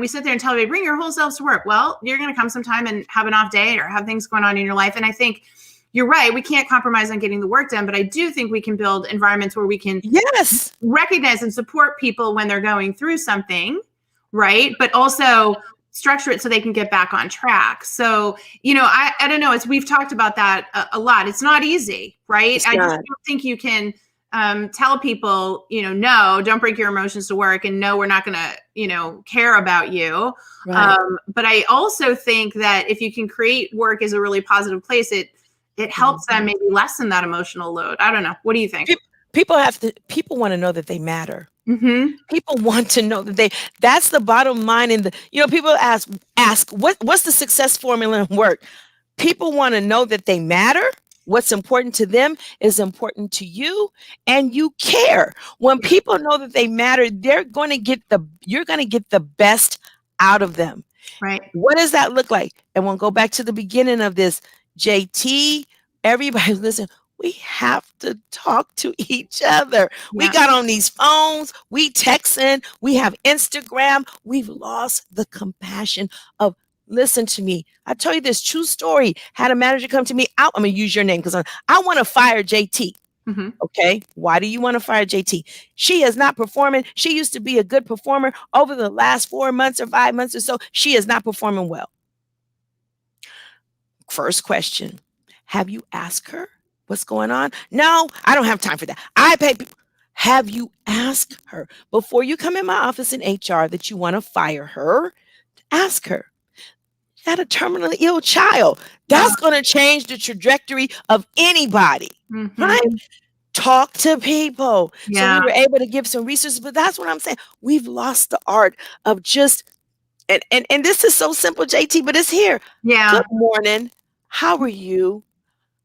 sit there and tell everybody, bring your whole selves to work. Well, you're going to come sometime and have an off day or have things going on in your life. And I think you're right. We can't compromise on getting the work done, but I do think we can build environments where we can recognize and support people when they're going through something, right? But also structure it so they can get back on track. So, I don't know, as we've talked about that a lot, it's not easy, right? I just don't think you can tell people, no, don't break your emotions to work, and no, we're not going to, care about you. Right. But I also think that if you can create work as a really positive place, it helps them maybe lessen that emotional load. I don't know. What do you think? People want to know that they matter. Mm-hmm. People want to know that that's the bottom line. In people ask what's the success formula in work? People want to know that they matter What's important to them is important to you, and you care. When people know that they matter, you're going to get the best out of them. Right. What does that look like? And we'll go back to the beginning of this. JT, everybody listen, we have to talk to each other. Yeah. We got on these phones, we texting, we have Instagram. We've lost the compassion of, listen to me. I tell you this true story. Had a manager come to me. I'm going to use your name because I want to fire JT. Mm-hmm. Okay. Why do you want to fire JT? She is not performing. She used to be a good performer. Over the last 4 months or 5 months or so, she is not performing well. First question. Have you asked her what's going on? No, I don't have time for that. I pay people. Have you asked her before you come in my office in HR that you want to fire her? Ask her. She had a terminally ill child. That's going to change the trajectory of anybody, right? Talk to people. So we were able to give some resources, but that's what I'm saying. We've lost the art of just, and this is so simple, JT, but it's here. Yeah. Good morning. How are you?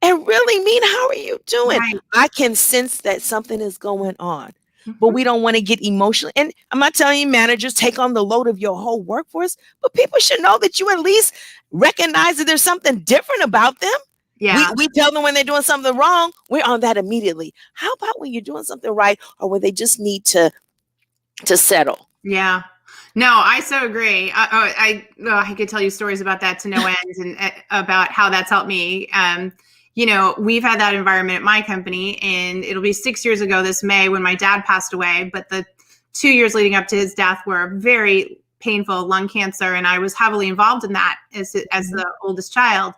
And really mean, how are you doing? Right. I can sense that something is going on, but we don't want to get emotional. And I'm not telling you managers take on the load of your whole workforce, but people should know that you at least recognize that there's something different about them. Yeah. We tell them when they're doing something wrong, we're on that immediately. How about when you're doing something right or when they just need to settle? Yeah. No, I so agree. I could tell you stories about that to no end and about how that's helped me. You know, we've had that environment at my company, and it'll be 6 years ago this May when my dad passed away. But the 2 years leading up to his death were very painful, lung cancer, and I was heavily involved in that as the oldest child.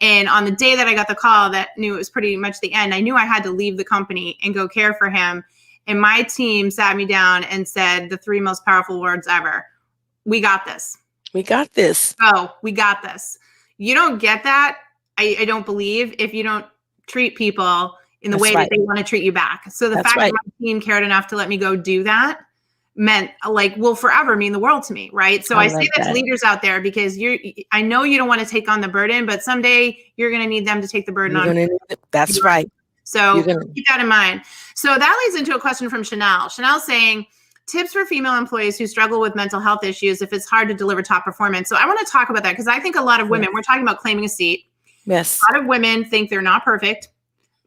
And on the day that I got the call that knew it was pretty much the end, I knew I had to leave the company and go care for him. And my team sat me down and said the 3 most powerful words ever: we got this. We got this. Oh, we got this. You don't get that, I don't believe, if you don't treat people in the way that they want to treat you back. So the fact that my team cared enough to let me go do that meant, like, will forever mean the world to me, right? So I say that to leaders out there because I know you don't want to take on the burden, but someday you're going to need them to take the burden on. That's right. So keep that in mind. So that leads into a question from Chanel. Chanel's saying, tips for female employees who struggle with mental health issues if it's hard to deliver top performance. So I want to talk about that because I think a lot of women, we're talking about claiming a seat. Yes. A lot of women think they're not perfect,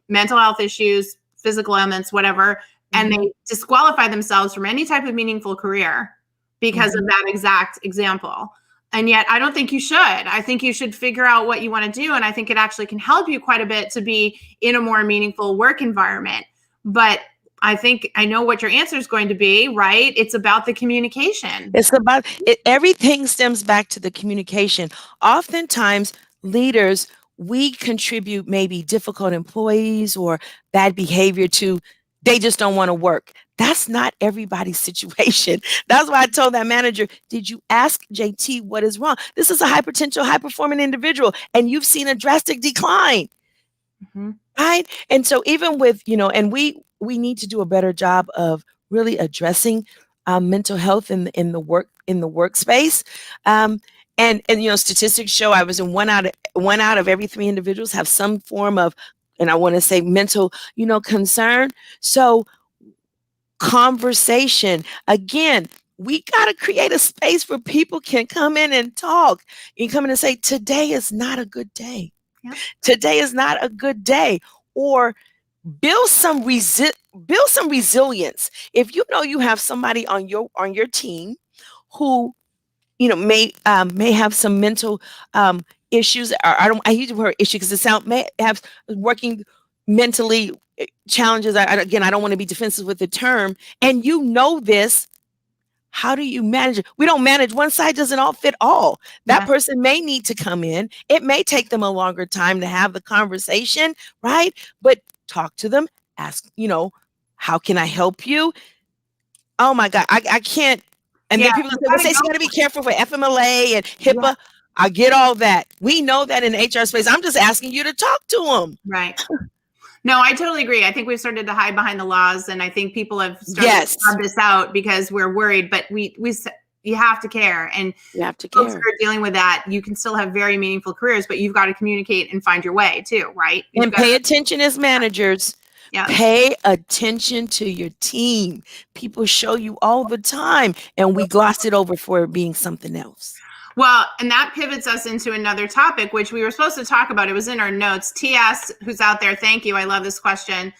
mental health issues, physical ailments, whatever, and they disqualify themselves from any type of meaningful career because of that exact example. And yet I don't think you should. I think you should figure out what you want to do. And I think it actually can help you quite a bit to be in a more meaningful work environment. But I think I know what your answer is going to be, right? It's about the communication. It's about it. Everything stems back to the communication. Oftentimes, leaders, we contribute maybe difficult employees or bad behavior to, they just don't want to work. That's not everybody's situation. That's why I told that manager, did you ask JT what is wrong? This is a high potential, high performing individual, and you've seen a drastic decline. Right? And so even with, and we need to do a better job of really addressing mental health in the workspace. And statistics show I was in one out of every 3 individuals have some form of, and I want to say mental, concern. So conversation, again, we got to create a space where people can come in and talk. You come in and say, today is not a good day. Yeah. Today is not a good day. Or build some resilience. If you know you have somebody on your team who may have some mental issues, or I use the word issue because may have working mentally challenges. I don't want to be defensive with the term, and this. How do you manage it? We don't manage. One side doesn't all fit all. That person may need to come in. It may take them a longer time to have the conversation, right? But talk to them. Ask, how can I help you? Oh my God, I can't. And then people say, you got to be careful for FMLA and HIPAA. Yeah. I get all that. We know that in the HR space. I'm just asking you to talk to them. Right. No, I totally agree. I think we've started to hide behind the laws, and I think people have started to carve this out because we're worried. But we You have to care. And You have to folks care. that are dealing with that, you can still have very meaningful careers, but you've got to communicate and find your way too, right? And pay attention as managers. Yeah. Pay attention to your team. People show you all the time, and we glossed it over for it being something else. Well, and that pivots us into another topic, which we were supposed to talk about. It was in our notes. TS, who's out there, thank you. I love this question.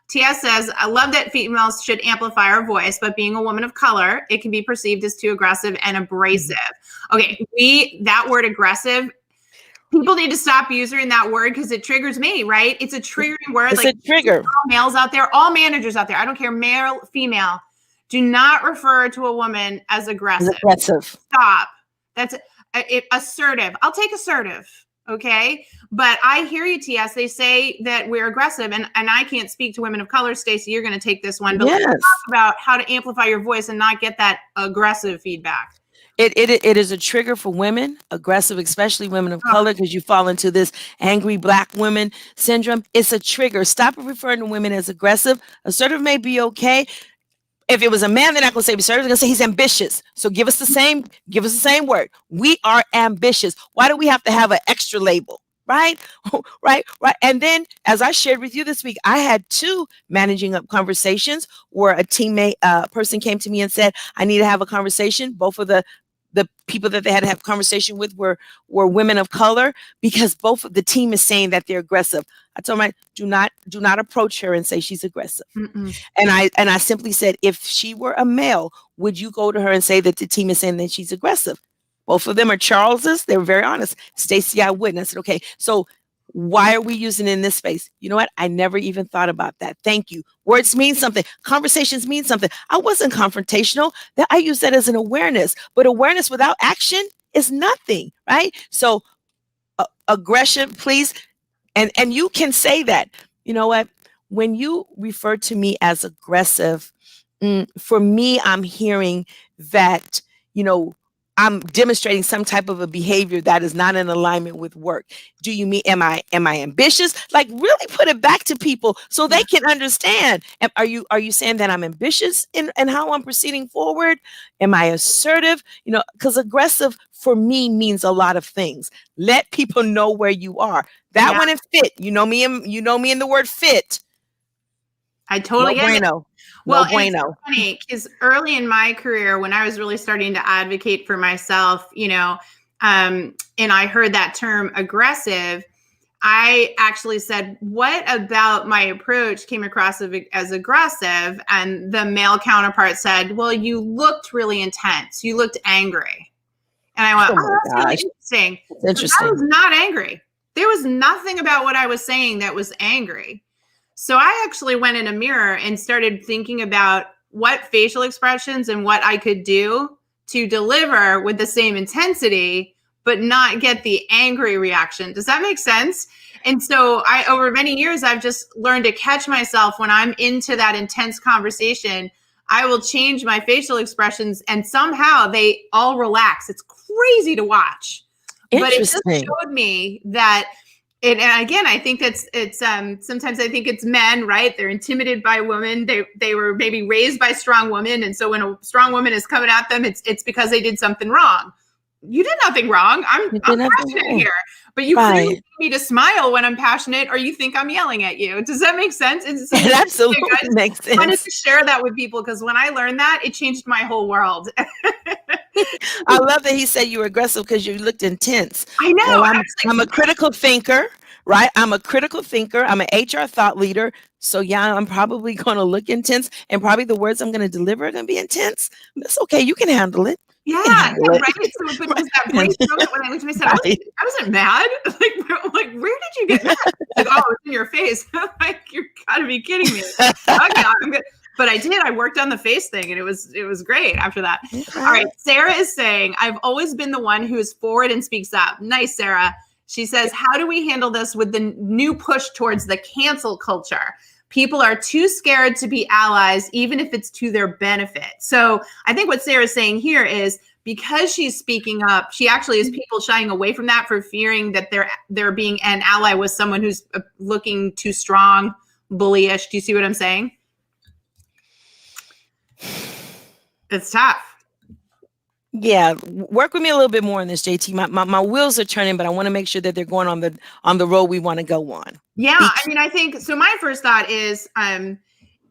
TS says, I love that females should amplify our voice, but being a woman of color, it can be perceived as too aggressive and abrasive. Okay, that word aggressive, people need to stop using that word because it triggers me, right? It's a triggering word. It's a trigger. All males out there, all managers out there, I don't care, male, female, do not refer to a woman as aggressive. Stop. That's assertive. I'll take assertive. Okay. But I hear you, TS. They say that we're aggressive, and I can't speak to women of color. Stacey, you're going to take this one. But let's talk about how to amplify your voice and not get that aggressive feedback. It is a trigger for women, aggressive, especially women of color, because you fall into this angry Black women syndrome. It's a trigger. Stop referring to women as aggressive. Assertive may be okay. If it was a man, they're not going to say assertive. They're going to say he's ambitious. So give us the same word. We are ambitious. Why do we have to have an extra label? Right. And then, as I shared with you this week, I had 2 managing up conversations where a teammate, person came to me and said, I need to have a conversation. Both of the people that they had to have a conversation with were women of color, because both of the team is saying that they're aggressive. I told them, do not approach her and say she's aggressive. And I simply said, if she were a male, would you go to her and say that the team is saying that she's aggressive? Both of them are Charleses. They were very honest. Stacey, I wouldn't. I said, okay, so why are we using it in this space? You know what? I never even thought about that. Thank you. Words mean something. Conversations mean something. I wasn't confrontational. I use that as an awareness, but awareness without action is nothing, right? So aggression, please. And you can say that. You know what? When you refer to me as aggressive, for me, I'm hearing that, I'm demonstrating some type of a behavior that is not in alignment with work. Do you mean, am I ambitious? Like, really put it back to people so they can understand. Are you saying that I'm ambitious in how I'm proceeding forward? Am I assertive? Because aggressive for me means a lot of things. Let people know where you are. That one is fit. You know me in the word fit. I totally get it. Well, bueno. It's funny because early in my career, when I was really starting to advocate for myself, and I heard that term aggressive, I actually said, what about my approach came across as aggressive? And the male counterpart said, well, you looked really intense. You looked angry. And I went, that's really interesting. I was not angry. There was nothing about what I was saying that was angry. So I actually went in a mirror and started thinking about what facial expressions and what I could do to deliver with the same intensity, but not get the angry reaction. Does that make sense? And so over many years, I've just learned to catch myself when I'm into that intense conversation. I will change my facial expressions and somehow they all relax. It's crazy to watch. But it just showed me that. And again, I think it's sometimes I think it's men, right? They're intimidated by women. They were maybe raised by strong women. And so when a strong woman is coming at them, it's because they did something wrong. You did nothing wrong. I'm passionate here. But you clearly need me to smile when I'm passionate, or you think I'm yelling at you. Does that make sense? It absolutely makes sense. I wanted to share that with people because when I learned that, it changed my whole world. I love that he said you were aggressive because you looked intense. I know. Well, I'm a critical thinker, right? I'm a critical thinker. I'm an HR thought leader. So yeah, I'm probably going to look intense, and probably the words I'm going to deliver are going to be intense. That's okay. You can handle it. Yeah, right. So it was that brief moment when I looked at me and said, I wasn't mad. Like, where did you get mad? Like, oh, it's in your face. Like, you gotta be kidding me. Okay, I'm good. But I did. I worked on the face thing, and it was great after that. Okay. All right. Sarah is saying, I've always been the one who is forward and speaks up. Nice, Sarah. She says, how do we handle this with the new push towards the cancel culture? People are too scared to be allies, even if it's to their benefit. So I think what Sarah's saying here is because she's speaking up, she actually is people shying away from that for fearing that they're being an ally with someone who's looking too strong, bullyish. Do you see what I'm saying? It's tough. Yeah, work with me a little bit more on this, JT. My wheels are turning, but I want to make sure that they're going on the road we want to go on. Yeah, I mean, I think so. My first thought is,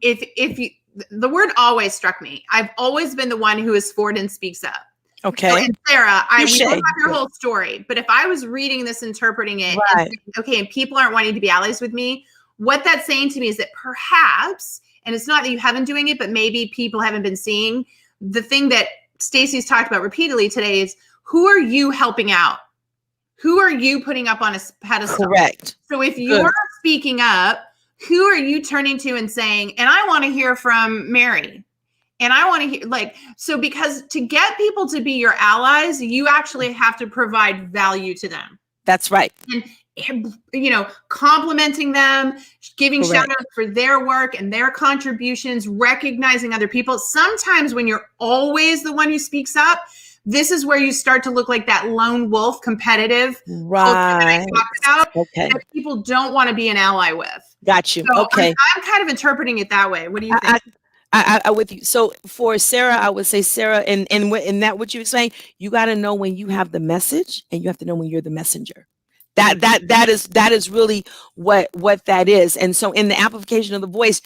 if you, the word always struck me. I've always been the one who is forward and speaks up. Okay. So, and Sarah, we don't have your Touche. whole story, but if I was reading this, interpreting it, and Right. saying, okay, and people aren't wanting to be allies with me, what that's saying to me is that perhaps, and it's not that you haven't doing it, but maybe people haven't been seeing the thing that Stacey's talked about repeatedly today is, who are you helping out? Who are you putting up on a pedestal? Correct. So if you're speaking up, who are you turning to and saying, and I want to hear from Mary? And I want to hear, like, so because to get people to be your allies, you actually have to provide value to them. That's right. And, you know, complimenting them, giving shout outs for their work and their contributions, recognizing other people. Sometimes when you're always the one who speaks up, this is where you start to look like that lone wolf, competitive. Right. Okay. That people don't want to be an ally with. Got you. So okay. I'm kind of interpreting it that way. What do you think? I with you. So for Sarah, I would say, Sarah, and that what you explained, you got to know when you have the message, and you have to know when you're the messenger. That is really what that is. And so in the amplification of the voice,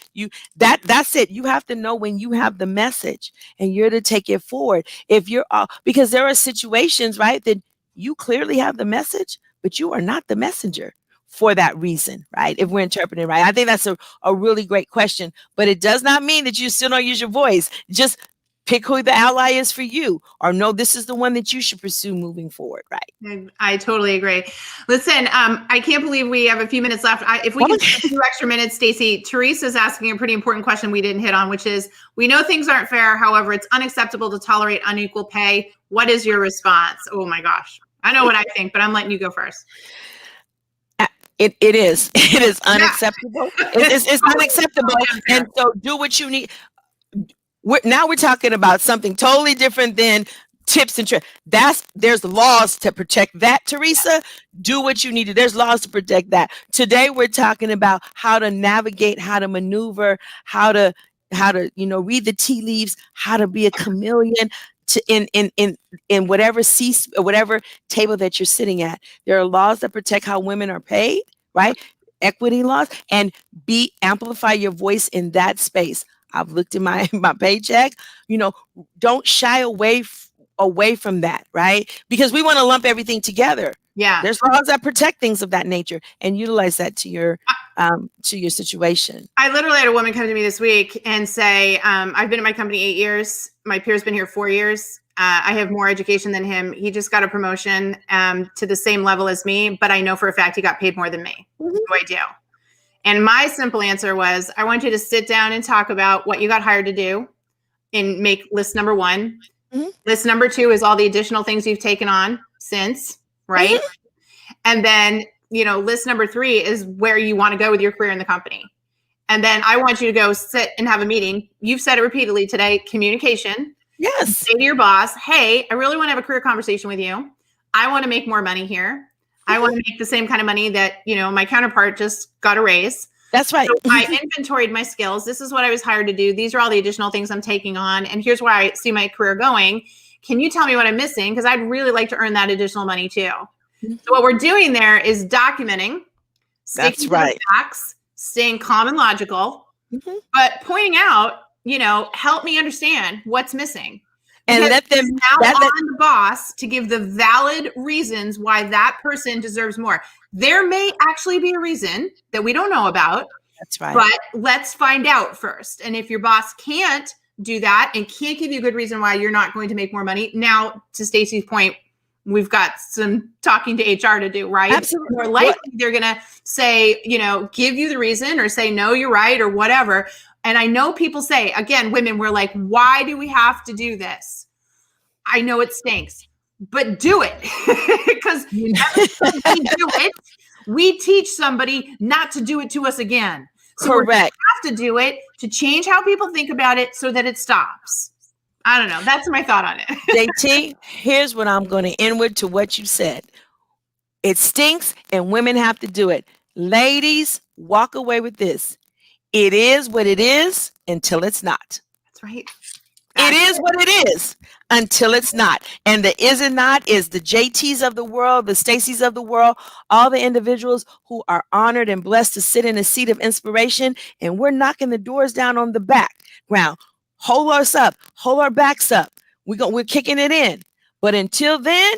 that's it. You have to know when you have the message and you're to take it forward. If you're because there are situations, right, that you clearly have the message, but you are not the messenger for that reason, right? If we're interpreting right. I think that's a really great question, but it does not mean that you still don't use your voice. Just pick who the ally is for you, or no, this is the one that you should pursue moving forward, right? I totally agree. Listen, I can't believe we have a few minutes left. If we can take a few extra minutes, Stacey, Teresa's asking a pretty important question we didn't hit on, which is, we know things aren't fair. However, it's unacceptable to tolerate unequal pay. What is your response? Oh my gosh. I know what I think, but I'm letting you go first. It is unacceptable. It's unacceptable. And so do what you need. Now we're talking about something totally different than tips and tricks. There's laws to protect that, Teresa. Do what you need to. There's laws to protect that. Today we're talking about how to navigate, how to maneuver, how to read the tea leaves, how to be a chameleon in whatever seat, whatever table that you're sitting at. There are laws that protect how women are paid, right? Equity laws, and amplify your voice in that space. I've looked at my paycheck, don't shy away from that, right? Because we want to lump everything together. Yeah. There's laws that protect things of that nature, and utilize that to your situation. I literally had a woman come to me this week and say, I've been at my company 8 years. My peer's been here 4 years. I have more education than him. He just got a promotion to the same level as me, but I know for a fact he got paid more than me. What do I do? And my simple answer was, I want you to sit down and talk about what you got hired to do and make list number one. Mm-hmm. List number two is all the additional things you've taken on since, right? Mm-hmm. And then, list number three is where you want to go with your career in the company. And then I want you to go sit and have a meeting. You've said it repeatedly today, communication. Yes. Say to your boss, hey, I really want to have a career conversation with you. I want to make more money here. I want to make the same kind of money that, my counterpart just got a raise. That's right. So I inventoried my skills. This is what I was hired to do. These are all the additional things I'm taking on. And here's where I see my career going. Can you tell me what I'm missing? Because I'd really like to earn that additional money too. Mm-hmm. So what we're doing there is documenting, sticking to the facts, staying calm and logical, mm-hmm. but pointing out, help me understand what's missing. And let them now on the boss to give the valid reasons why that person deserves more. There may actually be a reason that we don't know about. That's right. But let's find out first. And if your boss can't do that and can't give you a good reason why you're not going to make more money, now to Stacey's point, we've got some talking to HR to do, right? Absolutely. More likely they're going to say, give you the reason or say, no, you're right or whatever. And I know people say, again, women, we're like, why do we have to do this? I know it stinks, but do it. Because every time we do it, we teach somebody not to do it to us again. So correct. We have to do it to change how people think about it so that it stops. I don't know. That's my thought on it. JT, here's what I'm going to end with to what you said. It stinks and women have to do it. Ladies, walk away with this. It is what it is until it's not. That's right. It is what it is until it's not. And the is and not is the JTs of the world, the Stacys of the world, all the individuals who are honored and blessed to sit in a seat of inspiration. And we're knocking the doors down on the background. Hold us up, hold our backs up. We're kicking it in. But until then,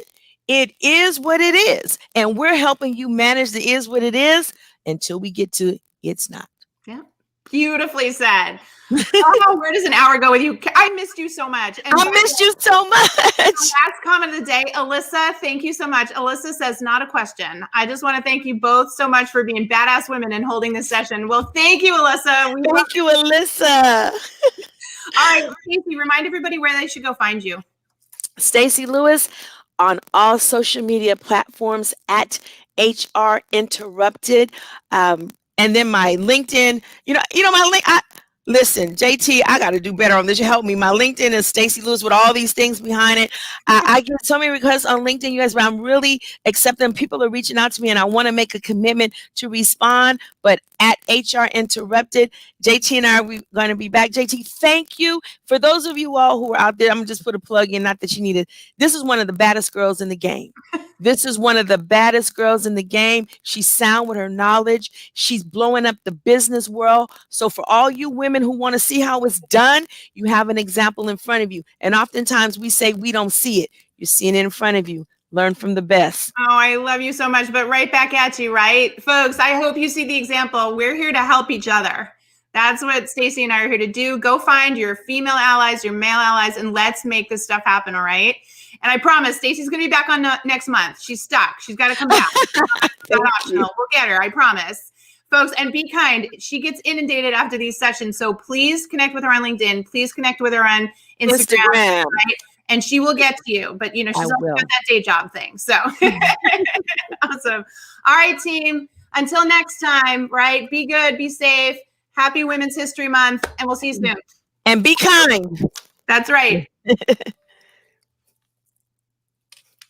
it is what it is. And we're helping you manage the is what it is until we get to it's not. Yeah. Beautifully said. Oh, where does an hour go with you? I missed you so much. And I missed you so much. Last comment of the day, Alyssa, thank you so much. Alyssa says, not a question. I just want to thank you both so much for being badass women and holding this session. Well, thank you, Alyssa. Thank you, Alyssa. All right, Stacey, remind everybody where they should go find you. Stacey Lewis on all social media platforms at HRInterrupted. And then my LinkedIn, my link. Listen, JT, I got to do better on this. You help me. My LinkedIn is Stacey Lewis with all these things behind it. I get so many requests on LinkedIn, you guys, but I'm really accepting. People are reaching out to me, and I want to make a commitment to respond. But at HRInterrupted, JT and I are going to be back. JT, thank you. For those of you all who are out there, I'm going to just put a plug in, not that you need it. This is one of the baddest girls in the game. This is one of the baddest girls in the game. She's sound with her knowledge. She's blowing up the business world. So for all you women who want to see how it's done, you have an example in front of you. And oftentimes we say we don't see it. You're seeing it in front of you. Learn from the best. Oh, I love you so much. But right back at you, right? Folks, I hope you see the example. We're here to help each other. That's what Stacey and I are here to do. Go find your female allies, your male allies, and let's make this stuff happen, all right? And I promise, Stacey's going to be back on next month. She's stuck. She's got to come back. It's not optional. We'll get her, I promise. Folks, and be kind. She gets inundated after these sessions, so please connect with her on LinkedIn. Please connect with her on Instagram. Right? And she will get to you. But, she's also got that day job thing. So, awesome. All right, team. Until next time, right? Be good. Be safe. Happy Women's History Month. And we'll see you soon. And be kind. That's right.